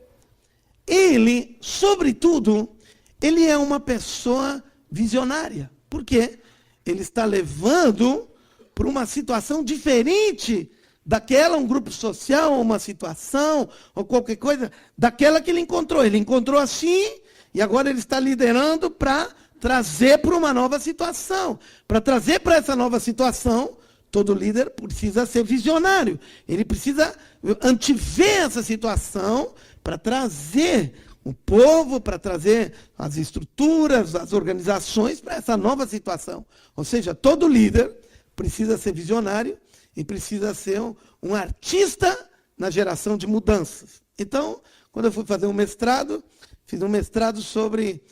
B: ele, sobretudo, ele é uma pessoa visionária. Por quê? Ele está levando por uma situação diferente daquela, um grupo social, uma situação, ou qualquer coisa, daquela que ele encontrou. Ele encontrou assim, e agora ele está liderando para trazer para uma nova situação. Para trazer para essa nova situação, todo líder precisa ser visionário. Ele precisa antever essa situação para trazer o povo, para trazer as estruturas, as organizações para essa nova situação. Ou seja, todo líder precisa ser visionário e precisa ser um artista na geração de mudanças. Então, quando eu fui fazer um mestrado, fiz um mestrado sobre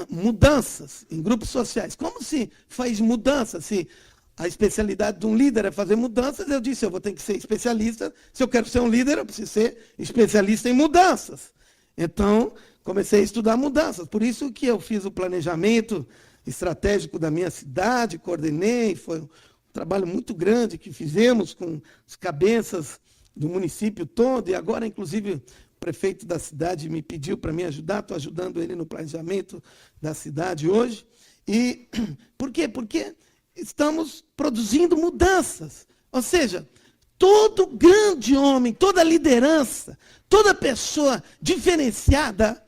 B: mudanças em grupos sociais. Como se faz mudança? Se a especialidade de um líder é fazer mudanças, eu disse, eu vou ter que ser especialista. Se eu quero ser um líder, eu preciso ser especialista em mudanças. Então, comecei a estudar mudanças. Por isso que eu fiz o planejamento estratégico da minha cidade, coordenei, foi um trabalho muito grande que fizemos com as cabeças do município todo, e agora, inclusive, o prefeito da cidade me pediu para me ajudar, estou ajudando ele no planejamento da cidade hoje. E por quê? Porque estamos produzindo mudanças. Ou seja, todo grande homem, toda liderança, toda pessoa diferenciada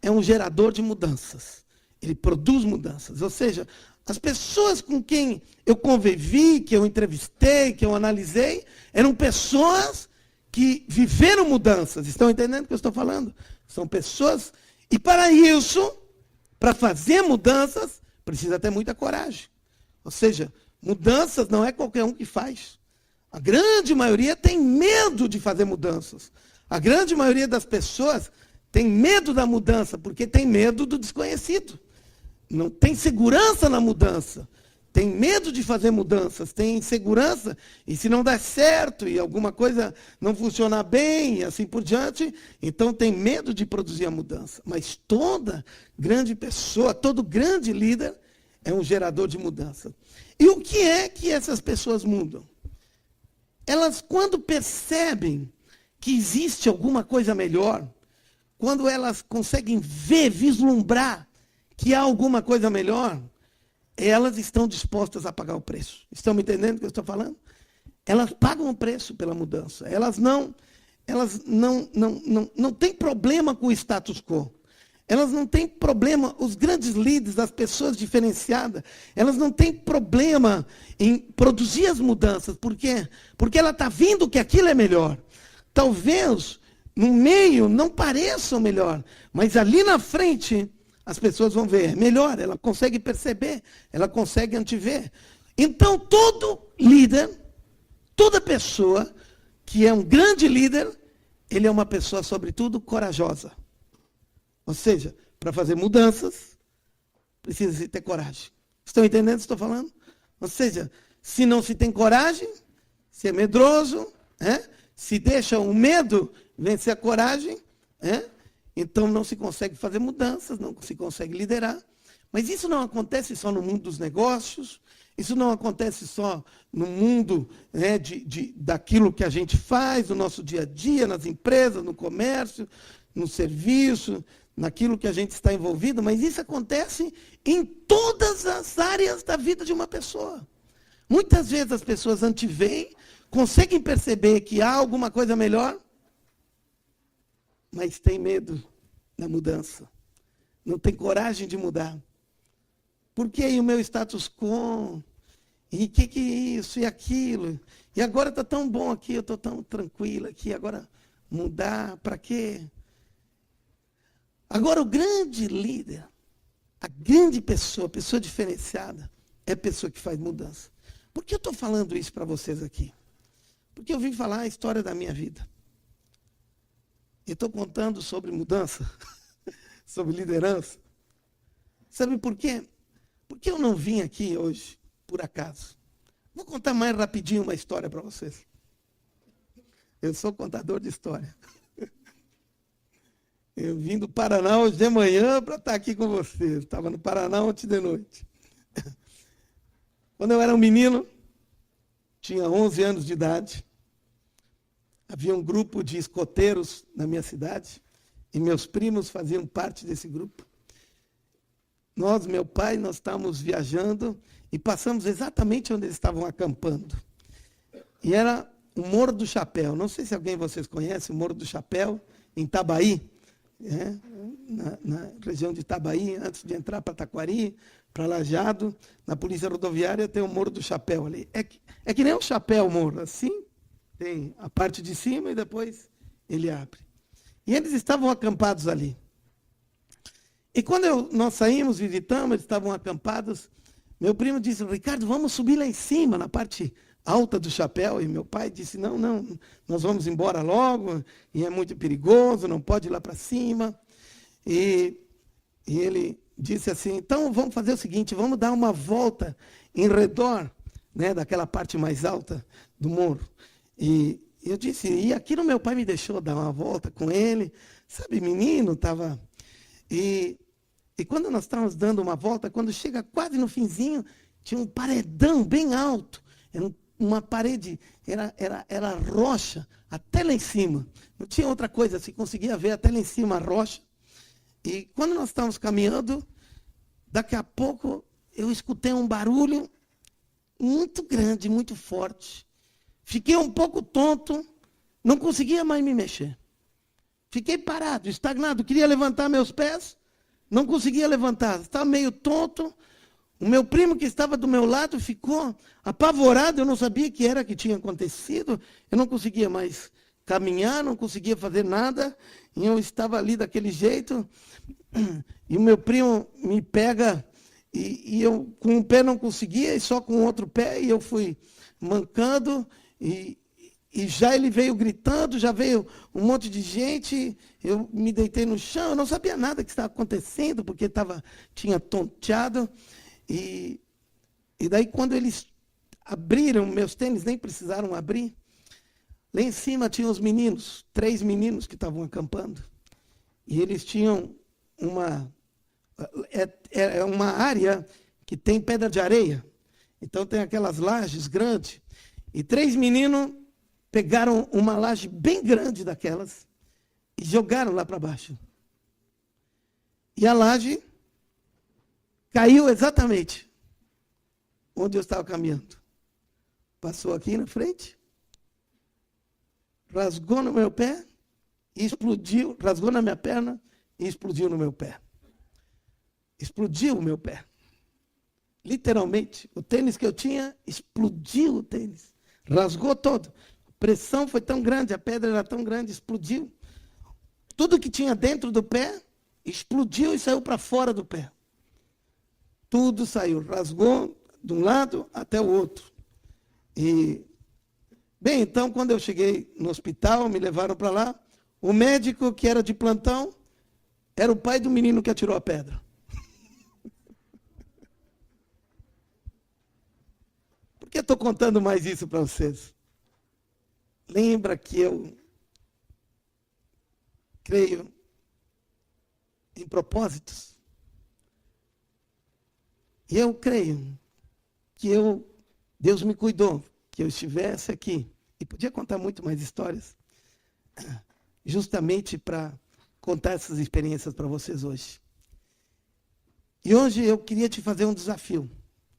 B: é um gerador de mudanças. Ele produz mudanças. Ou seja, as pessoas com quem eu convivi, que eu entrevistei, que eu analisei, eram pessoas que viveram mudanças. Estão entendendo o que eu estou falando? São pessoas... E para isso, para fazer mudanças, precisa ter muita coragem. Ou seja, mudanças não é qualquer um que faz. A grande maioria tem medo de fazer mudanças. A grande maioria das pessoas tem medo da mudança, porque tem medo do desconhecido. Não tem segurança na mudança. Tem medo de fazer mudanças, tem insegurança. E se não der certo, e alguma coisa não funcionar bem, e assim por diante, então tem medo de produzir a mudança. Mas toda grande pessoa, todo grande líder é um gerador de mudança. E o que é que essas pessoas mudam? Elas, quando percebem que existe alguma coisa melhor, quando elas conseguem ver, vislumbrar que há alguma coisa melhor, elas estão dispostas a pagar o preço. Estão me entendendo o que eu estou falando? Elas pagam o preço pela mudança. Elas não têm problema com o status quo. Elas não têm problema, os grandes líderes, as pessoas diferenciadas, elas não têm problema em produzir as mudanças. Por quê? Porque ela está vendo que aquilo é melhor. Talvez, no meio, não pareça o melhor, mas ali na frente, as pessoas vão ver, é melhor, ela consegue perceber, ela consegue antever. Então, todo líder, toda pessoa que é um grande líder, ele é uma pessoa, sobretudo, corajosa. Ou seja, para fazer mudanças, precisa se ter coragem. Estão entendendo o que estou falando? Ou seja, se não se tem coragem, se é medroso, se deixa o medo vencer a coragem, então não se consegue fazer mudanças, não se consegue liderar. Mas isso não acontece só no mundo dos negócios, isso não acontece só no mundo daquilo que a gente faz, no nosso dia a dia, nas empresas, no comércio, no serviço, naquilo que a gente está envolvido, mas isso acontece em todas as áreas da vida de uma pessoa. Muitas vezes as pessoas anteveem, conseguem perceber que há alguma coisa melhor, mas tem medo da mudança. Não tem coragem de mudar. Por que o meu status quo? E que é isso e aquilo? E agora está tão bom aqui, eu estou tão tranquila aqui, agora mudar, para quê? Agora, o grande líder, a grande pessoa, a pessoa diferenciada, é a pessoa que faz mudança. Por que eu estou falando isso para vocês aqui? Porque eu vim falar a história da minha vida. E estou contando sobre mudança, sobre liderança. Sabe por quê? Porque eu não vim aqui hoje, por acaso. Vou contar mais rapidinho uma história para vocês. Eu sou contador de história. Eu vim do Paraná hoje de manhã para estar aqui com vocês. Estava no Paraná ontem de noite. Quando eu era um menino, tinha 11 anos de idade, havia um grupo de escoteiros na minha cidade, e meus primos faziam parte desse grupo. meu pai, nós estávamos viajando e passamos exatamente onde eles estavam acampando. E era o Morro do Chapéu. Não sei se alguém de vocês conhece o Morro do Chapéu, em Itabaí, na região de Itabaí, antes de entrar para Taquari, para Lajeado, na Polícia Rodoviária tem o Morro do Chapéu ali. É que nem o chapéu morro, assim, tem a parte de cima e depois ele abre. E eles estavam acampados ali. E quando nós saímos, visitamos, eles estavam acampados, meu primo disse, Ricardo, vamos subir lá em cima, na parte alta do chapéu. E meu pai disse, não, nós vamos embora logo, e é muito perigoso, não pode ir lá para cima. E ele disse assim, então vamos fazer o seguinte, vamos dar uma volta em redor, né, daquela parte mais alta do morro. E eu disse, e aquilo meu pai me deixou dar uma volta com ele, sabe, menino, estava... E quando nós estávamos dando uma volta, quando chega quase no finzinho, tinha um paredão bem alto, era uma parede, era rocha, até lá em cima. Não tinha outra coisa, se conseguia ver até lá em cima a rocha. E quando nós estávamos caminhando, daqui a pouco eu escutei um barulho muito grande, muito forte. Fiquei um pouco tonto, não conseguia mais me mexer. Fiquei parado, estagnado, queria levantar meus pés, não conseguia levantar, estava meio tonto. O meu primo que estava do meu lado ficou apavorado, eu não sabia o que era que tinha acontecido, eu não conseguia mais caminhar, não conseguia fazer nada, e eu estava ali daquele jeito, e o meu primo me pega, e eu com um pé não conseguia, e só com o outro pé, e eu fui mancando, e já ele veio gritando, já veio um monte de gente, eu me deitei no chão, eu não sabia nada que estava acontecendo, porque tinha tonteado. E daí quando eles abriram meus tênis, nem precisaram abrir, lá em cima tinham os meninos, 3 meninos que estavam acampando. E eles tinham uma área que tem pedra de areia. Então tem aquelas lajes grandes. E 3 meninos pegaram uma laje bem grande daquelas e jogaram lá para baixo. E a laje caiu exatamente onde eu estava caminhando. Passou aqui na frente, rasgou no meu pé e explodiu, rasgou na minha perna e explodiu no meu pé. Explodiu o meu pé. Literalmente, o tênis que eu tinha, explodiu o tênis. Rasgou todo. A pressão foi tão grande, a pedra era tão grande, explodiu. Tudo que tinha dentro do pé, explodiu e saiu para fora do pé. Tudo saiu, rasgou de um lado até o outro. Bem, então, quando eu cheguei no hospital, me levaram para lá, o médico que era de plantão era o pai do menino que atirou a pedra. Por que eu estou contando mais isso para vocês? Lembra que eu creio em propósitos? E eu creio que Deus me cuidou, que eu estivesse aqui. E podia contar muito mais histórias, justamente para contar essas experiências para vocês hoje. E hoje eu queria te fazer um desafio.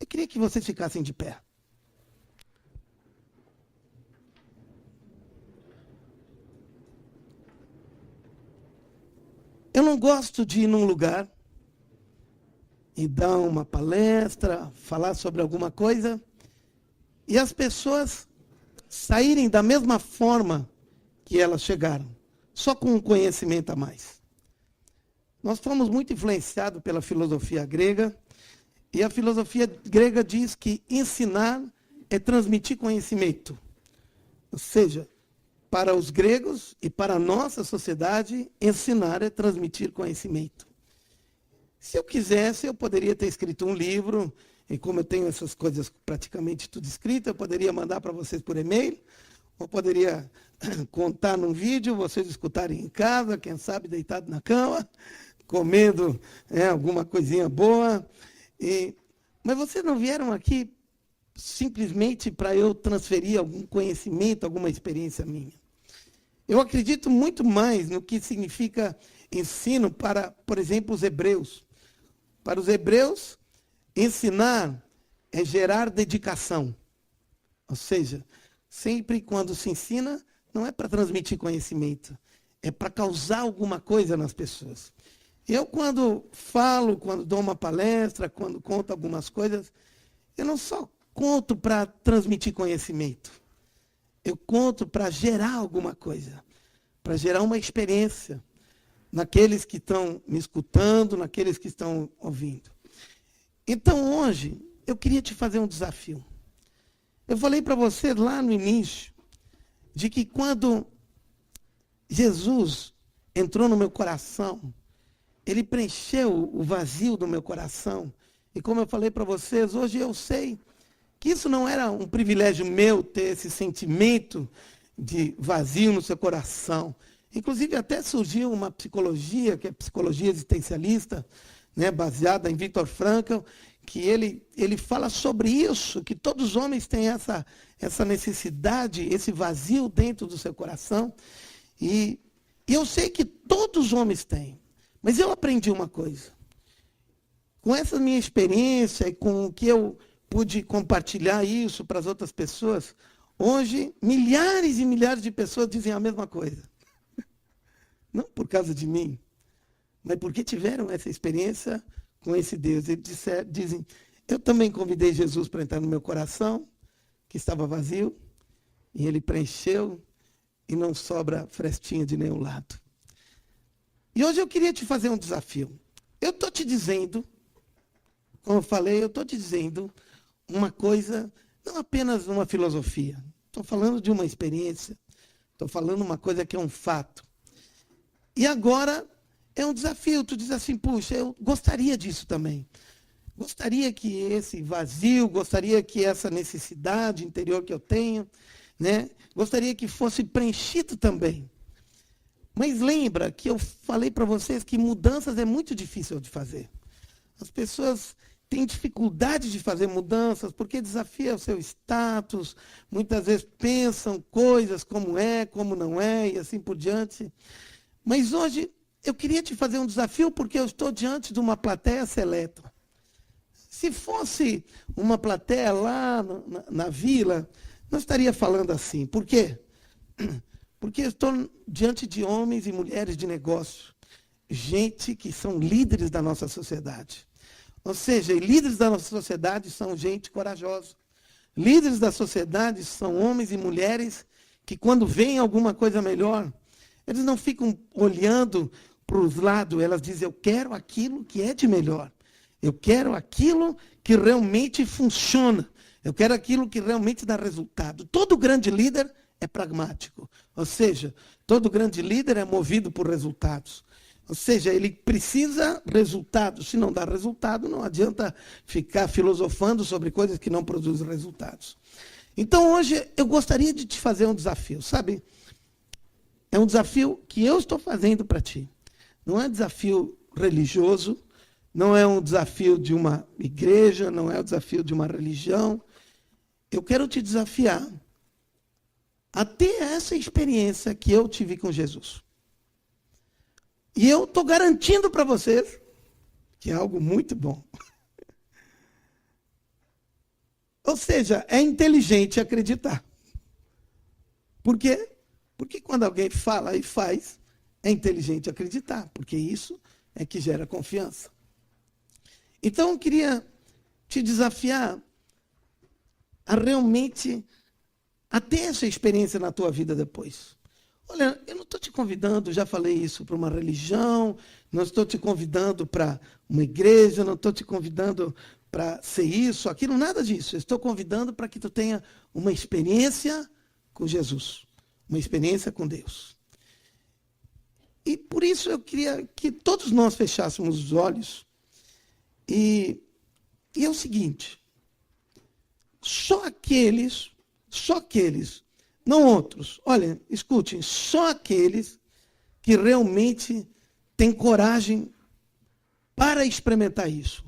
B: Eu queria que vocês ficassem de pé. Eu não gosto de ir num lugar e dar uma palestra, falar sobre alguma coisa, e as pessoas saírem da mesma forma que elas chegaram, só com um conhecimento a mais. Nós fomos muito influenciados pela filosofia grega, e a filosofia grega diz que ensinar é transmitir conhecimento. Ou seja, para os gregos e para a nossa sociedade, ensinar é transmitir conhecimento. Se eu quisesse, eu poderia ter escrito um livro, e como eu tenho essas coisas praticamente tudo escrito, eu poderia mandar para vocês por e-mail, ou poderia contar num vídeo, vocês escutarem em casa, quem sabe deitado na cama, comendo alguma coisinha boa. Mas vocês não vieram aqui simplesmente para eu transferir algum conhecimento, alguma experiência minha. Eu acredito muito mais no que significa ensino para, por exemplo, os hebreus. Para os hebreus, ensinar é gerar dedicação. Ou seja, sempre quando se ensina, não é para transmitir conhecimento, é para causar alguma coisa nas pessoas. Eu, quando falo, quando dou uma palestra, quando conto algumas coisas, eu não só conto para transmitir conhecimento. Eu conto para gerar alguma coisa, para gerar uma experiência naqueles que estão me escutando, naqueles que estão ouvindo. Então, hoje, eu queria te fazer um desafio. Eu falei para você lá no início, de que quando Jesus entrou no meu coração, ele preencheu o vazio do meu coração. E como eu falei para vocês, hoje eu sei que isso não era um privilégio meu ter esse sentimento de vazio no seu coração. Inclusive até surgiu uma psicologia, que é psicologia existencialista, né, baseada em Viktor Frankl, que ele fala sobre isso, que todos os homens têm essa necessidade, esse vazio dentro do seu coração. E eu sei que todos os homens têm. Mas eu aprendi uma coisa. Com essa minha experiência e com o que eu pude compartilhar isso para as outras pessoas, hoje milhares e milhares de pessoas dizem a mesma coisa. Não por causa de mim, mas porque tiveram essa experiência com esse Deus. Eles dizem, eu também convidei Jesus para entrar no meu coração, que estava vazio, e ele preencheu, e não sobra frestinha de nenhum lado. E hoje eu queria te fazer um desafio. Eu estou te dizendo, como eu falei, eu estou te dizendo uma coisa, não apenas uma filosofia. Estou falando de uma experiência. Estou falando uma coisa que é um fato. E agora é um desafio. Tu diz assim, puxa, eu gostaria disso também. Gostaria que esse vazio, gostaria que essa necessidade interior que eu tenho, né, gostaria que fosse preenchido também. Mas lembra que eu falei para vocês que mudanças é muito difícil de fazer. As pessoas têm dificuldade de fazer mudanças porque desafia o seu status, muitas vezes pensam coisas como é, como não é e assim por diante. Mas hoje eu queria te fazer um desafio porque eu estou diante de uma plateia seleta. Se fosse uma plateia lá na vila, não estaria falando assim. Por quê? Porque eu estou diante de homens e mulheres de negócio, gente que são líderes da nossa sociedade. Ou seja, líderes da nossa sociedade são gente corajosa. Líderes da sociedade são homens e mulheres que, quando veem alguma coisa melhor, eles não ficam olhando para os lados, elas dizem, eu quero aquilo que é de melhor. Eu quero aquilo que realmente funciona. Eu quero aquilo que realmente dá resultado. Todo grande líder é pragmático. Ou seja, todo grande líder é movido por resultados. Ou seja, ele precisa resultados. Se não dá resultado, não adianta ficar filosofando sobre coisas que não produzem resultados. Então, hoje, eu gostaria de te fazer um desafio, sabe? É um desafio que eu estou fazendo para ti. Não é um desafio religioso, não é um desafio de uma igreja, não é um desafio de uma religião. Eu quero te desafiar a ter essa experiência que eu tive com Jesus. E eu estou garantindo para vocês que é algo muito bom. Ou seja, é inteligente acreditar. Por quê? Porque quando alguém fala e faz, é inteligente acreditar, porque isso é que gera confiança. Então, eu queria te desafiar a realmente a ter essa experiência na tua vida depois. Olha, eu não estou te convidando, já falei isso, para uma religião, não estou te convidando para uma igreja, não estou te convidando para ser isso, aquilo, nada disso. Eu estou convidando para que tu tenha uma experiência com Jesus, uma experiência com Deus. E por isso eu queria que todos nós fechássemos os olhos. E é o seguinte, só aqueles, não outros, olha, escutem, só aqueles que realmente têm coragem para experimentar isso.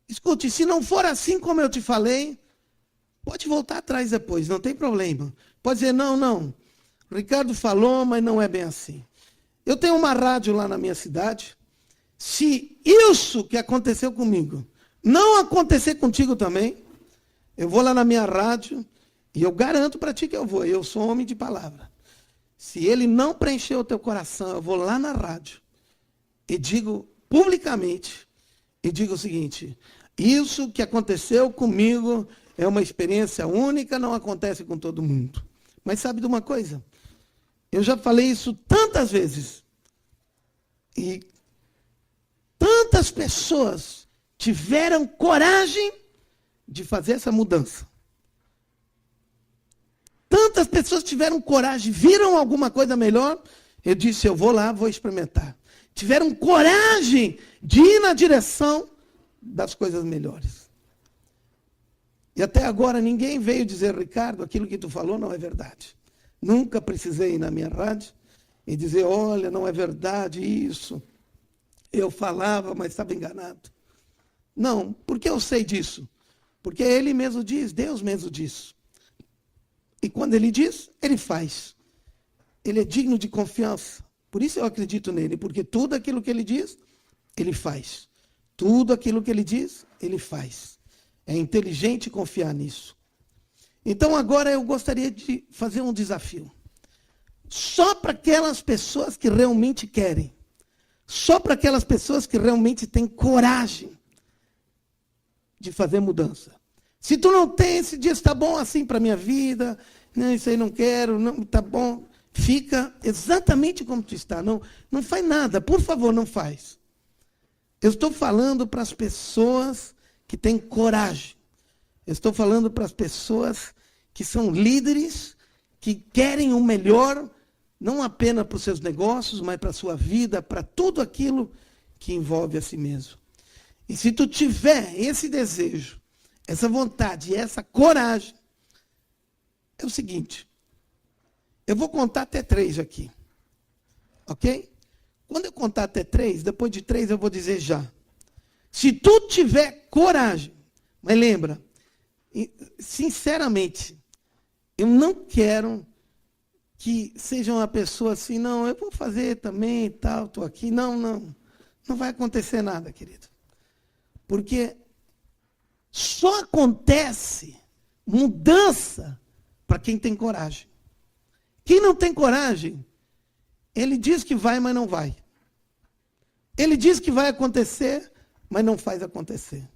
B: Escute, se não for assim como eu te falei, pode voltar atrás depois, não tem problema. Pode dizer, não, o Ricardo falou, mas não é bem assim. Eu tenho uma rádio lá na minha cidade, Se isso que aconteceu comigo não acontecer contigo também, eu vou lá na minha rádio e eu garanto para ti que eu vou. Eu sou homem de palavra. Se ele não preencher o teu coração, eu vou lá na rádio e digo publicamente, e digo o seguinte: isso que aconteceu comigo é uma experiência única, não acontece com todo mundo. Mas sabe de uma coisa? Eu já falei isso tantas vezes. E tantas pessoas tiveram coragem de fazer essa mudança. Tantas pessoas tiveram coragem, viram alguma coisa melhor. Eu disse, eu vou lá, vou experimentar. Tiveram coragem de ir na direção das coisas melhores. E até agora ninguém veio dizer, Ricardo, aquilo que tu falou não é verdade. Nunca precisei ir na minha rádio e dizer, olha, não é verdade isso. Eu falava, mas estava enganado. Não, porque eu sei disso? Porque ele mesmo diz, Deus mesmo diz. E quando ele diz, ele faz. Ele é digno de confiança. Por isso eu acredito nele, porque tudo aquilo que ele diz, ele faz. Tudo aquilo que ele diz, ele faz. É inteligente confiar nisso. Então agora eu gostaria de fazer um desafio. Só para aquelas pessoas que realmente querem. Só para aquelas pessoas que realmente têm coragem de fazer mudança. Se tu não tem, esse dia está bom assim para a minha vida, não, isso aí não quero, não está bom, fica exatamente como tu está. Não faz nada, por favor, não faz. Eu estou falando para as pessoas que têm coragem. Eu estou falando para as pessoas que são líderes, que querem o melhor, não apenas para os seus negócios, mas para a sua vida, para tudo aquilo que envolve a si mesmo. E se tu tiver esse desejo, essa vontade, essa coragem, é o seguinte, eu vou contar até 3 aqui, ok? Quando eu contar até 3, depois de 3 eu vou dizer já. Se tu tiver coragem, mas lembra, sinceramente, eu não quero que seja uma pessoa assim, não, eu vou fazer também e tal, estou aqui. Não vai acontecer nada, querido. Porque só acontece mudança para quem tem coragem. Quem não tem coragem, ele diz que vai, mas não vai. Ele diz que vai acontecer, mas não faz acontecer.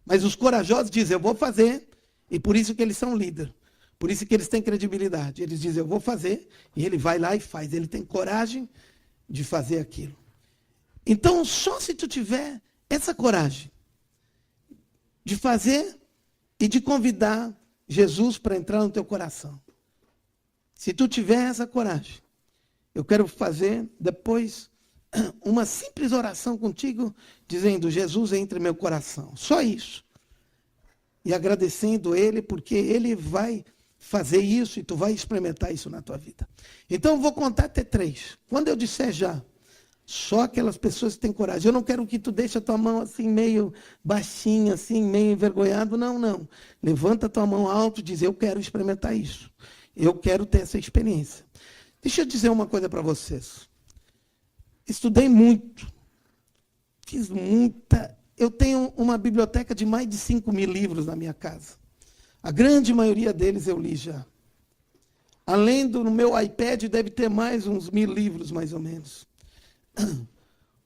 B: Mas os corajosos dizem, eu vou fazer, e por isso que eles são líderes. Por isso que eles têm credibilidade. Eles dizem, eu vou fazer, e ele vai lá e faz. Ele tem coragem de fazer aquilo. Então, só se tu tiver essa coragem de fazer e de convidar Jesus para entrar no teu coração. Se tu tiver essa coragem, eu quero fazer depois uma simples oração contigo, dizendo, Jesus, entre meu coração. Só isso. E agradecendo Ele, porque Ele vai fazer isso e tu vai experimentar isso na tua vida. Então eu vou contar até 3. Quando eu disser já, só aquelas pessoas que têm coragem. Eu não quero que tu deixe a tua mão assim meio baixinha, assim meio envergonhado. Não. Levanta a tua mão alto e diz, eu quero experimentar isso. Eu quero ter essa experiência. Deixa eu dizer uma coisa para vocês. Estudei muito. Fiz muita. Eu tenho uma biblioteca de mais de 5.000 livros na minha casa. A grande maioria deles eu li já. Além do no meu iPad, deve ter mais uns 1.000 livros, mais ou menos.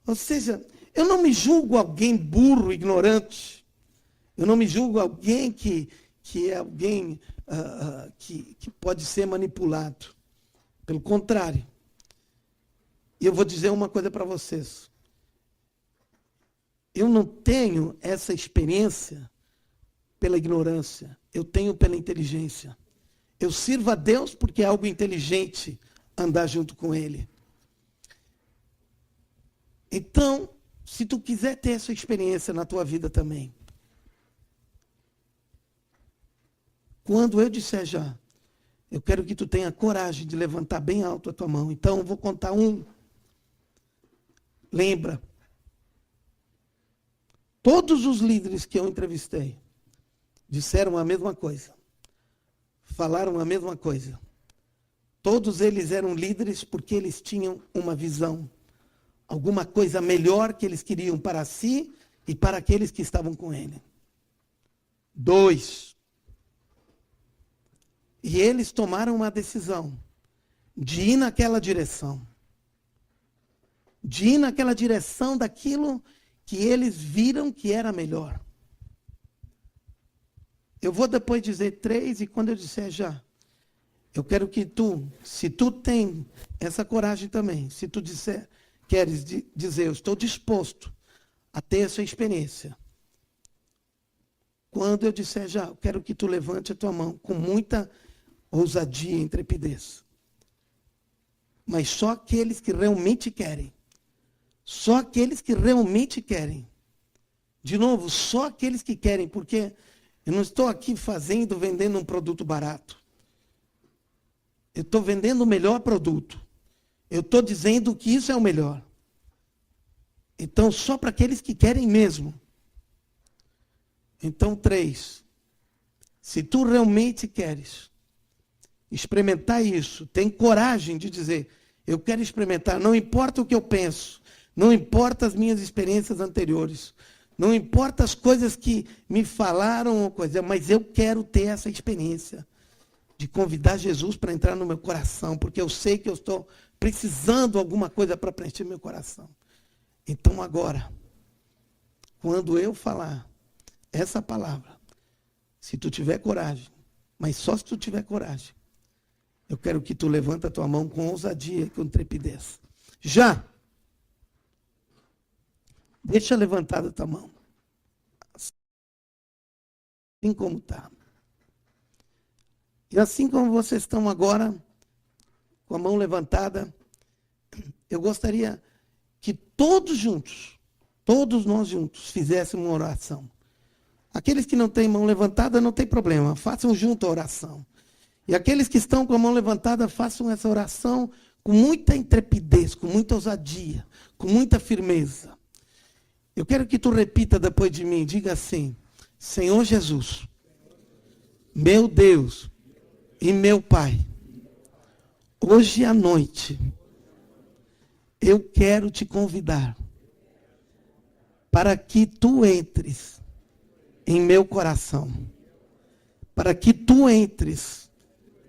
B: Ou seja, eu não me julgo alguém burro, ignorante. Eu não me julgo alguém que é alguém que pode ser manipulado. Pelo contrário. E eu vou dizer uma coisa para vocês. Eu não tenho essa experiência pela ignorância. Eu tenho pela inteligência. Eu sirvo a Deus porque é algo inteligente andar junto com Ele. Então, se tu quiser ter essa experiência na tua vida também, quando eu disser já, eu quero que tu tenha coragem de levantar bem alto a tua mão. Então, eu vou contar 1. Lembra, todos os líderes que eu entrevistei disseram a mesma coisa. Falaram a mesma coisa. Todos eles eram líderes porque eles tinham uma visão alguma coisa melhor que eles queriam para si e para aqueles que estavam com ele. 2. E eles tomaram uma decisão de ir naquela direção. De ir naquela direção daquilo que eles viram que era melhor. Eu vou depois dizer 3 e quando eu disser já, eu quero que tu, se tu tem essa coragem também, se tu queres dizer, eu estou disposto a ter essa experiência. Quando eu disser já, eu quero que tu levante a tua mão com muita ousadia e intrepidez. Mas só aqueles que realmente querem. Só aqueles que realmente querem. De novo, só aqueles que querem, porque eu não estou aqui vendendo um produto barato. Eu estou vendendo o melhor produto. Eu estou dizendo que isso é o melhor. Então, só para aqueles que querem mesmo. Então, 3. Se tu realmente queres experimentar isso, tem coragem de dizer, eu quero experimentar, não importa o que eu penso, não importa as minhas experiências anteriores, não importa as coisas que me falaram, mas eu quero ter essa experiência de convidar Jesus para entrar no meu coração, porque eu sei que eu estou precisando de alguma coisa para preencher meu coração. Então agora, quando eu falar essa palavra, se tu tiver coragem, mas só se tu tiver coragem, eu quero que tu levanta a tua mão com ousadia e com intrepidez. Já! Deixa levantada a tua mão. Assim como está. E assim como vocês estão agora, com a mão levantada, eu gostaria que todos juntos, todos nós juntos, fizéssemos uma oração. Aqueles que não têm mão levantada, não tem problema, façam junto a oração. E aqueles que estão com a mão levantada, façam essa oração com muita intrepidez, com muita ousadia, com muita firmeza. Eu quero que tu repita depois de mim, diga assim, Senhor Jesus, meu Deus e meu Pai, hoje à noite, eu quero te convidar para que tu entres em meu coração, para que tu entres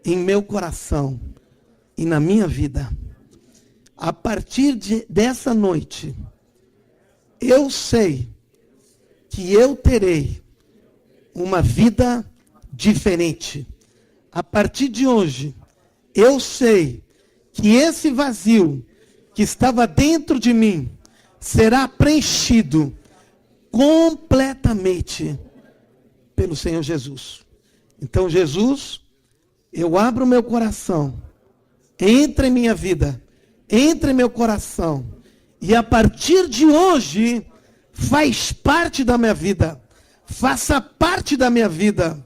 B: em meu coração e na minha vida. A partir dessa noite, eu sei que eu terei uma vida diferente. A partir de hoje, eu sei que esse vazio que estava dentro de mim será preenchido completamente pelo Senhor Jesus. Então, Jesus, eu abro meu coração, entra em minha vida, entra em meu coração, e a partir de hoje, faz parte da minha vida, faça parte da minha vida.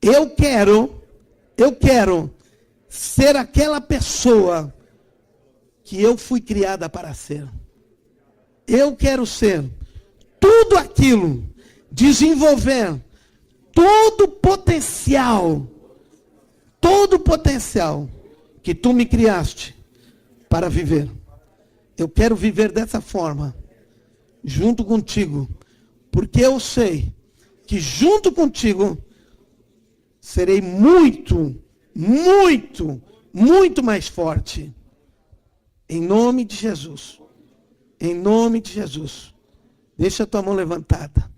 B: Eu quero ser aquela pessoa que eu fui criada para ser. Eu quero ser tudo aquilo, desenvolver todo o potencial que tu me criaste para viver. Eu quero viver dessa forma, junto contigo, porque eu sei que junto contigo serei muito, muito, muito mais forte. Em nome de Jesus. Em nome de Jesus. Deixa a tua mão levantada.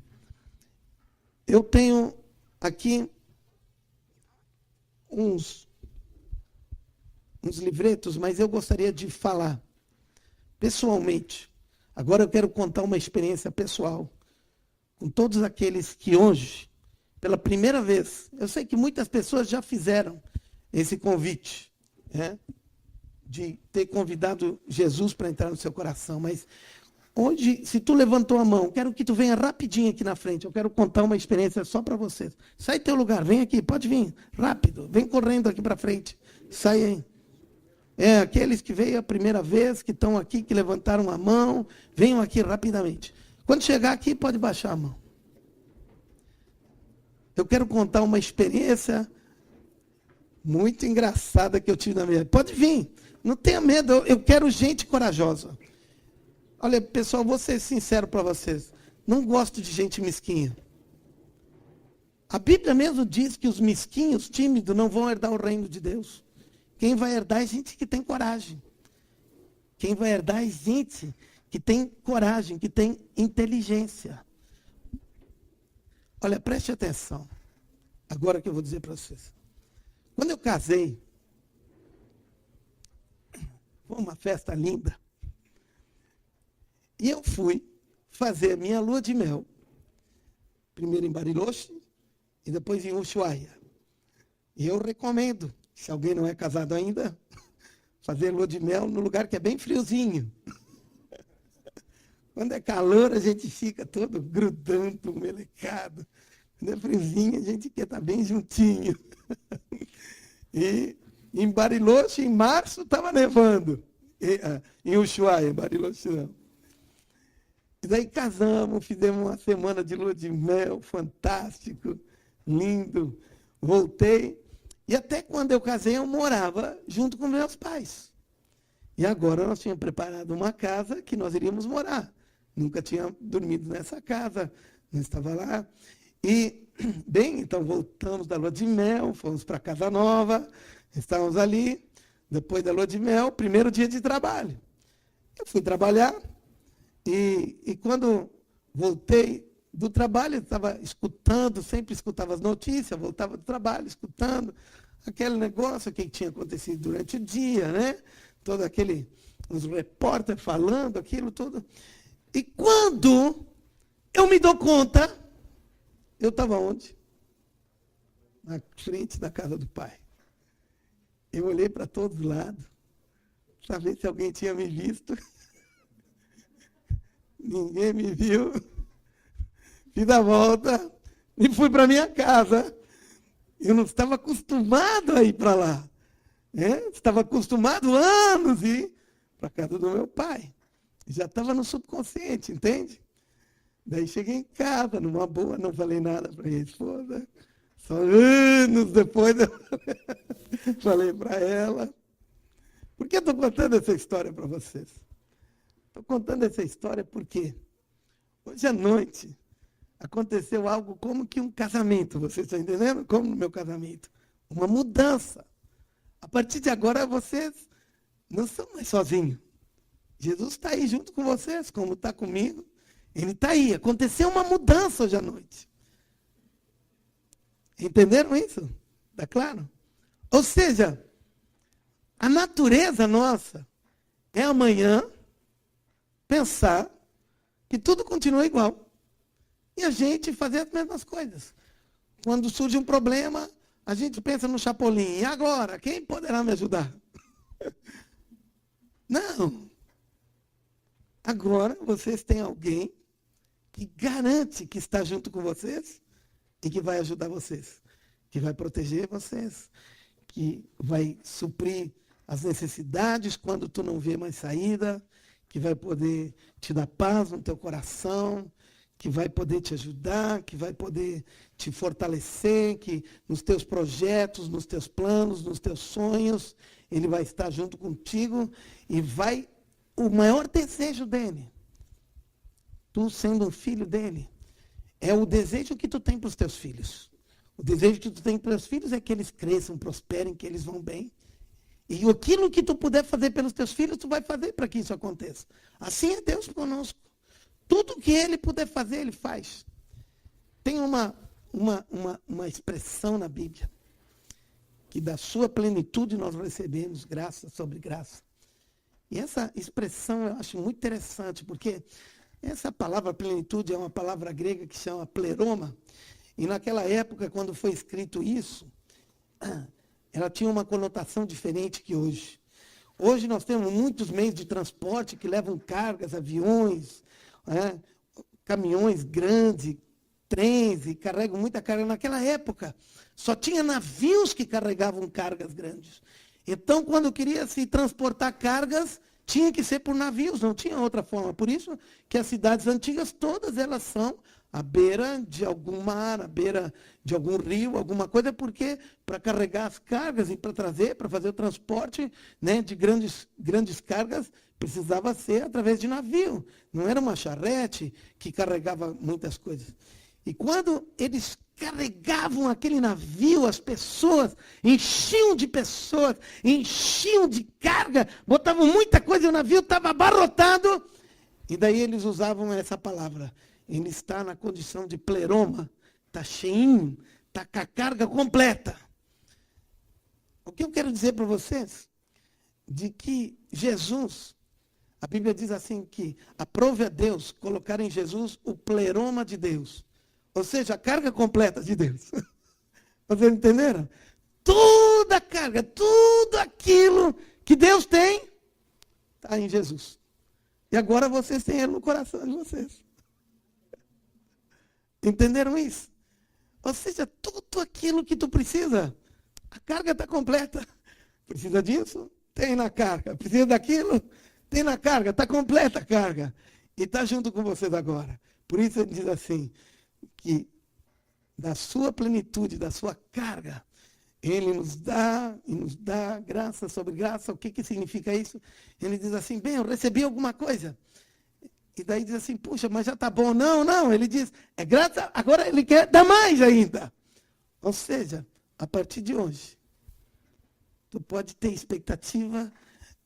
B: Eu tenho aqui uns livretos, mas eu gostaria de falar pessoalmente. Agora eu quero contar uma experiência pessoal com todos aqueles que hoje, pela primeira vez, eu sei que muitas pessoas já fizeram esse convite, né, de ter convidado Jesus para entrar no seu coração, mas hoje, se tu levantou a mão, quero que tu venha rapidinho aqui na frente, eu quero contar uma experiência só para vocês. Sai do teu lugar, vem aqui, pode vir, rápido, vem correndo aqui para frente, sai aí. Aqueles que veio a primeira vez, que estão aqui, que levantaram a mão, venham aqui rapidamente. Quando chegar aqui, pode baixar a mão. Eu quero contar uma experiência muito engraçada que eu tive na minha vida. Pode vir, Não tenha medo, eu quero gente corajosa. Olha, pessoal, vou ser sincero para vocês. Não gosto de gente mesquinha. A Bíblia mesmo diz que os mesquinhos, tímidos, não vão herdar o reino de Deus. Quem vai herdar é gente que tem coragem. Quem vai herdar é gente que tem coragem, que tem inteligência. Olha, preste atenção. Agora que eu vou dizer para vocês. Quando eu casei, foi uma festa linda. E eu fui fazer a minha lua de mel. Primeiro em Bariloche e depois em Ushuaia. E eu recomendo, se alguém não é casado ainda, fazer lua de mel no lugar que é bem friozinho. Quando é calor, a gente fica todo grudando, melecado. Quando é friozinho, a gente quer estar bem juntinho. E em Bariloche, em março, estava nevando. Em Ushuaia, em Bariloche não. E daí casamos, fizemos uma semana de lua de mel, fantástico, lindo. Voltei. E até quando eu casei, eu morava junto com meus pais. E agora nós tínhamos preparado uma casa que nós iríamos morar. Nunca tinha dormido nessa casa, não estava lá. E, bem, então voltamos da lua de mel, fomos para a casa nova, estávamos ali, depois da lua de mel, primeiro dia de trabalho. Eu fui trabalhar e quando voltei do trabalho, eu estava escutando, sempre escutava as notícias, voltava do trabalho, escutando aquele negócio que tinha acontecido durante o dia, né? Todo aquele, os repórteres falando, aquilo tudo. E quando eu me dou conta, eu estava onde? Na frente da casa do pai. Eu olhei para todos os lados, para ver se alguém tinha me visto. Ninguém me viu. Fiz a volta e fui para minha casa. Eu não estava acostumado a ir para lá. Estava acostumado há anos a ir para a casa do meu pai. Já estava no subconsciente, entende? Daí cheguei em casa, numa boa, não falei nada para minha esposa. Só anos depois eu falei para ela. Por que eu estou contando essa história para vocês? Estou contando essa história porque hoje à noite aconteceu algo como que um casamento. Vocês estão entendendo? Como no meu casamento. Uma mudança. A partir de agora vocês não são mais sozinhos. Jesus está aí junto com vocês, como está comigo. Ele está aí. Aconteceu uma mudança hoje à noite. Entenderam isso? Está claro? Ou seja, a natureza nossa é amanhã pensar que tudo continua igual. E a gente fazer as mesmas coisas. Quando surge um problema, a gente pensa no Chapolin. E agora? Quem poderá me ajudar? Não. Agora vocês têm alguém que garante que está junto com vocês e que vai ajudar vocês, que vai proteger vocês, que vai suprir as necessidades quando tu não vê mais saída, que vai poder te dar paz no teu coração, que vai poder te ajudar, que vai poder te fortalecer, que nos teus projetos, nos teus planos, nos teus sonhos, ele vai estar junto contigo e vai... O maior desejo dele, tu sendo um filho dele, é o desejo que tu tem para os teus filhos. O desejo que tu tem para os filhos é que eles cresçam, prosperem, que eles vão bem. E aquilo que tu puder fazer pelos teus filhos, tu vai fazer para que isso aconteça. Assim é Deus conosco. Tudo que ele puder fazer, ele faz. Tem uma expressão na Bíblia, que da sua plenitude nós recebemos graça sobre graça. E essa expressão eu acho muito interessante, porque essa palavra plenitude é uma palavra grega que chama pleroma. E naquela época, quando foi escrito isso, ela tinha uma conotação diferente que hoje. Hoje nós temos muitos meios de transporte que levam cargas, aviões, caminhões grandes, trens, e carregam muita carga. Naquela época, só tinha navios que carregavam cargas grandes. Então, quando queria se transportar cargas, tinha que ser por navios, não tinha outra forma. Por isso que as cidades antigas, todas elas são à beira de algum mar, à beira de algum rio, alguma coisa, porque para carregar as cargas e para trazer, para fazer o transporte, né, de grandes cargas, precisava ser através de navio. Não era uma charrete que carregava muitas coisas. E quando eles carregavam aquele navio, as pessoas enchiam de pessoas, enchiam de carga, botavam muita coisa e o navio estava abarrotado. E daí eles usavam essa palavra. Ele está na condição de pleroma, está cheinho, está com a carga completa. O que eu quero dizer para vocês? De que Jesus, a Bíblia diz assim que aprove a Deus colocar em Jesus o pleroma de Deus. Ou seja, a carga completa de Deus. Vocês entenderam? Toda a carga, tudo aquilo que Deus tem, está em Jesus. E agora vocês têm Ele no coração de vocês. Entenderam isso? Ou seja, tudo aquilo que tu precisa, a carga está completa. Precisa disso? Tem na carga. Precisa daquilo? Tem na carga. Está completa a carga. E está junto com vocês agora. Por isso ele diz assim, que da sua plenitude, da sua carga, ele nos dá e nos dá graça sobre graça. O que significa isso? Ele diz assim, bem, eu recebi alguma coisa. E daí diz assim, puxa, mas já está bom. Não, ele diz, é graça, agora ele quer dar mais ainda. Ou seja, a partir de hoje, tu pode ter expectativa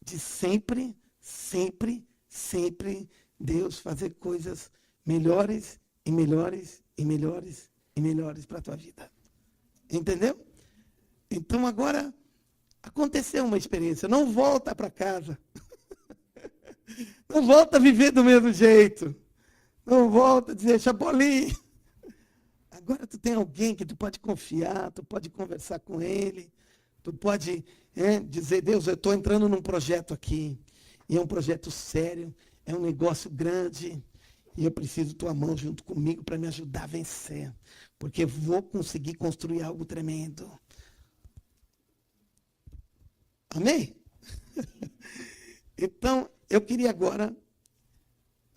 B: de sempre Deus fazer coisas melhores e melhores e melhores e melhores para a tua vida. Entendeu? Então agora aconteceu uma experiência. Não volta para casa. Não volta a viver do mesmo jeito. Não volta a dizer, Chapolin. Agora tu tem alguém que tu pode confiar, tu pode conversar com ele, tu pode dizer, Deus, eu estou entrando num projeto aqui. E é um projeto sério, é um negócio grande. E eu preciso da tua mão junto comigo para me ajudar a vencer. Porque vou conseguir construir algo tremendo. Amém? Então, eu queria agora,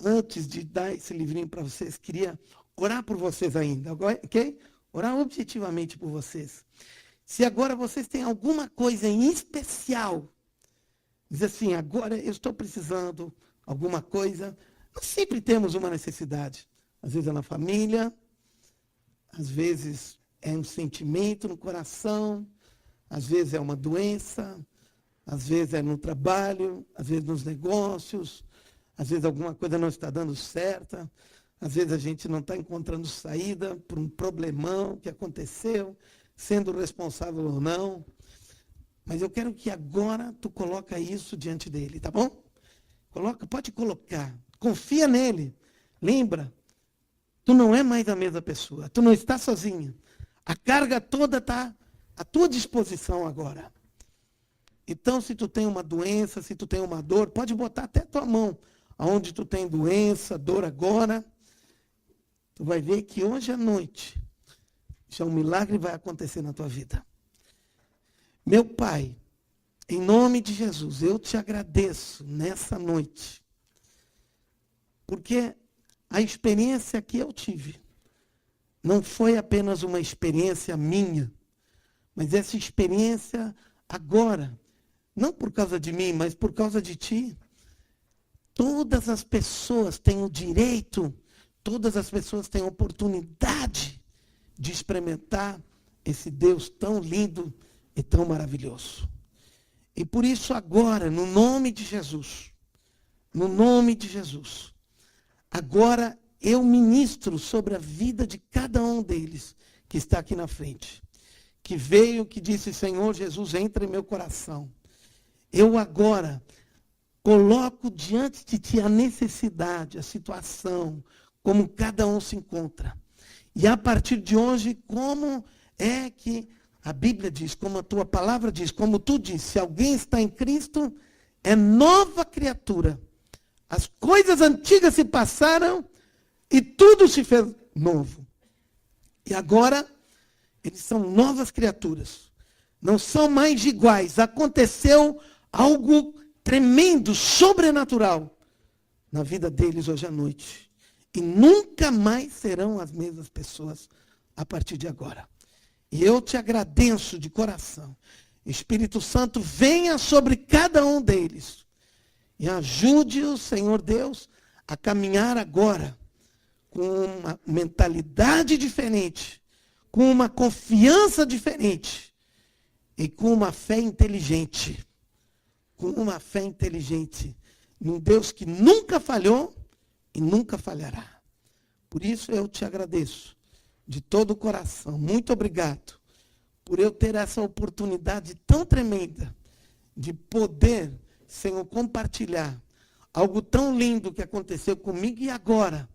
B: antes de dar esse livrinho para vocês, queria orar por vocês ainda, ok? Orar objetivamente por vocês. Se agora vocês têm alguma coisa em especial, diz assim, agora eu estou precisando alguma coisa. Nós sempre temos uma necessidade. Às vezes é na família, às vezes é um sentimento no coração, às vezes é uma doença, às vezes é no trabalho, às vezes nos negócios, às vezes alguma coisa não está dando certa, às vezes a gente não está encontrando saída por um problemão que aconteceu, sendo responsável ou não. Mas eu quero que agora tu coloca isso diante dele, tá bom? Pode colocar. Confia nele. Lembra, tu não é mais a mesma pessoa. Tu não está sozinho. A carga toda está à tua disposição agora. Então, se tu tem uma doença, se tu tem uma dor, pode botar até tua mão aonde tu tem doença, dor agora. Tu vai ver que hoje à noite já um milagre vai acontecer na tua vida. Meu Pai, em nome de Jesus, eu te agradeço nessa noite. Porque a experiência que eu tive não foi apenas uma experiência minha, mas essa experiência agora, não por causa de mim, mas por causa de ti. Todas as pessoas têm o direito, todas as pessoas têm a oportunidade de experimentar esse Deus tão lindo e tão maravilhoso. E por isso agora, no nome de Jesus, agora eu ministro sobre a vida de cada um deles que está aqui na frente. Que veio, que disse, Senhor Jesus, entra em meu coração. Eu agora coloco diante de ti a necessidade, a situação, como cada um se encontra. E a partir de hoje, como é que a Bíblia diz, como a tua palavra diz, como tu diz, se alguém está em Cristo, é nova criatura. As coisas antigas se passaram e tudo se fez novo. E agora, eles são novas criaturas. Não são mais iguais. Aconteceu algo tremendo, sobrenatural, na vida deles hoje à noite. e nunca mais serão as mesmas pessoas a partir de agora. E eu te agradeço de coração. Espírito Santo, venha sobre cada um deles e ajude o Senhor Deus a caminhar agora com uma mentalidade diferente, com uma confiança diferente e com uma fé inteligente. Com uma fé inteligente num Deus que nunca falhou e nunca falhará. Por isso eu te agradeço de todo o coração. Muito obrigado por eu ter essa oportunidade tão tremenda de poder, Senhor, compartilhar algo tão lindo que aconteceu comigo e agora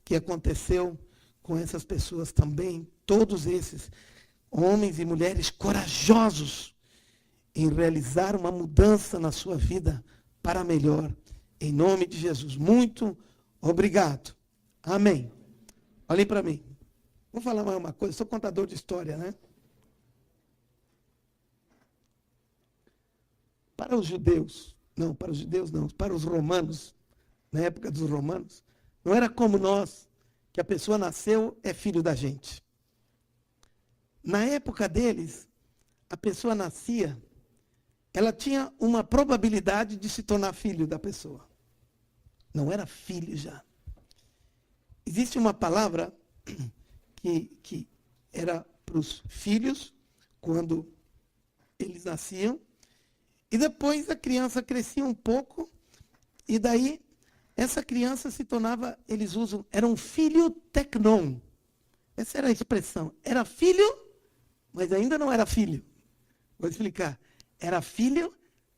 B: que aconteceu com essas pessoas também, todos esses homens e mulheres corajosos em realizar uma mudança na sua vida para melhor, em nome de Jesus. Muito obrigado. Amém. Olhem para mim. Vou falar mais uma coisa, sou contador de história, né? Para os judeus não, para os romanos, na época dos romanos, não era como nós, que a pessoa nasceu, é filho da gente. Na época deles, a pessoa nascia, ela tinha uma probabilidade de se tornar filho da pessoa. Não era filho já. Existe uma palavra que era para os filhos, quando eles nasciam, e depois a criança crescia um pouco, e daí essa criança se tornava, eles usam, era um filho tecnon. Essa era a expressão. Era filho, mas ainda não era filho. Vou explicar. Era filho,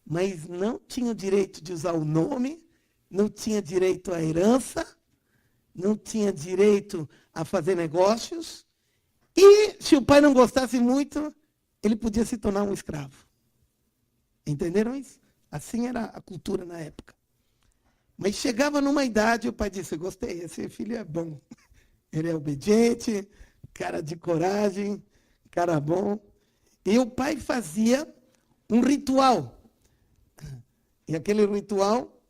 B: mas não tinha o direito de usar o nome, não tinha direito à herança, não tinha direito a fazer negócios, e se o pai não gostasse muito, ele podia se tornar um escravo. Entenderam isso? Assim era a cultura na época. Mas chegava numa idade, o pai disse, gostei, esse filho é bom. Ele é obediente, cara de coragem, cara bom. E o pai fazia um ritual. E aquele ritual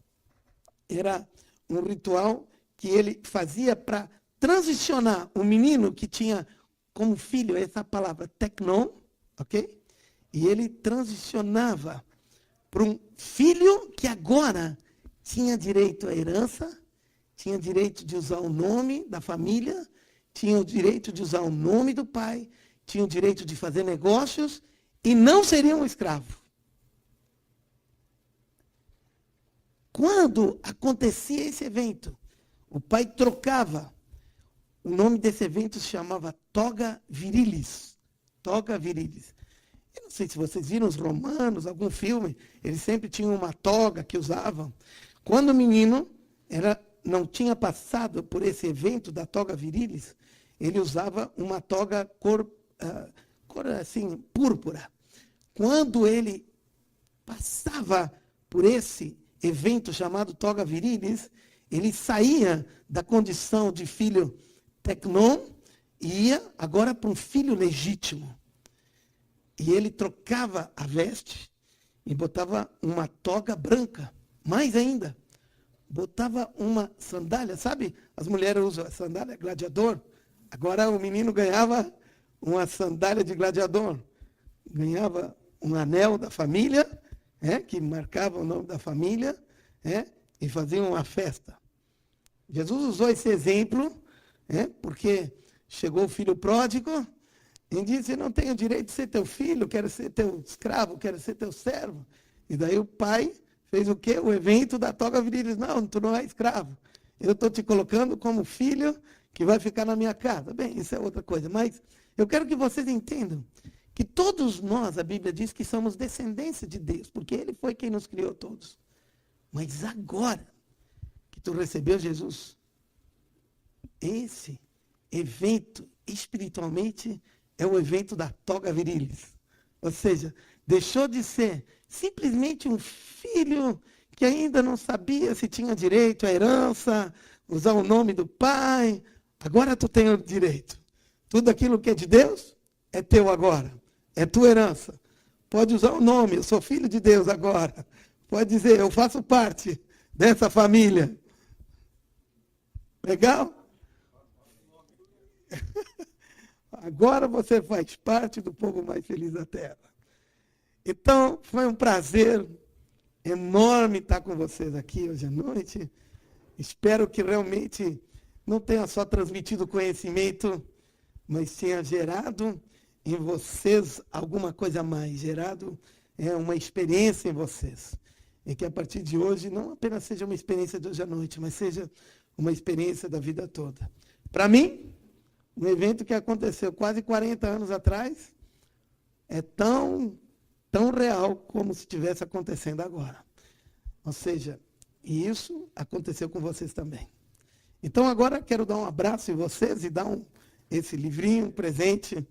B: era um ritual que ele fazia para transicionar o menino que tinha como filho essa palavra tecnon, ok? E ele transicionava para um filho que agora tinha direito à herança, tinha direito de usar o nome da família, tinha o direito de usar o nome do pai, tinha o direito de fazer negócios e não seria um escravo. Quando acontecia esse evento, o pai trocava. O nome desse evento se chamava toga virilis. Toga virilis. Eu não sei se vocês viram os romanos, algum filme, eles sempre tinham uma toga que usavam. Quando o menino não tinha passado por esse evento da toga virilis, ele usava uma toga cor assim, púrpura. Quando ele passava por esse evento chamado toga virilis, ele saía da condição de filho tecnon e ia agora para um filho legítimo. E ele trocava a veste e botava uma toga branca. Mais ainda, botava uma sandália. Sabe, as mulheres usam a sandália gladiador. Agora o menino ganhava uma sandália de gladiador. Ganhava um anel da família, que marcava o nome da família, e fazia uma festa. Jesus usou esse exemplo, porque chegou o filho pródigo, e disse, não tenho direito de ser teu filho, quero ser teu escravo, quero ser teu servo. E daí o pai fez o quê? O evento da toga virilis. Não, tu não é escravo. Eu estou te colocando como filho que vai ficar na minha casa. Bem, isso é outra coisa. Mas eu quero que vocês entendam que todos nós, a Bíblia diz que somos descendência de Deus, porque Ele foi quem nos criou todos. Mas agora que tu recebeu Jesus, esse evento espiritualmente é o evento da toga virilis. Ou seja, deixou de ser simplesmente um filho que ainda não sabia se tinha direito à herança, usar o nome do pai. Agora tu tem o direito. Tudo aquilo que é de Deus é teu agora. É tua herança. Pode usar o nome, eu sou filho de Deus agora. Pode dizer, eu faço parte dessa família. Legal? Agora você faz parte do povo mais feliz da terra. Então, foi um prazer enorme estar com vocês aqui hoje à noite. Espero que realmente não tenha só transmitido conhecimento, mas tenha gerado em vocês alguma coisa a mais, gerado uma experiência em vocês. E que a partir de hoje não apenas seja uma experiência de hoje à noite, mas seja uma experiência da vida toda. Para mim, um evento que aconteceu quase 40 anos atrás é tão real como se estivesse acontecendo agora. Ou seja, e isso aconteceu com vocês também. Então agora quero dar um abraço em vocês e dar esse livrinho, um presente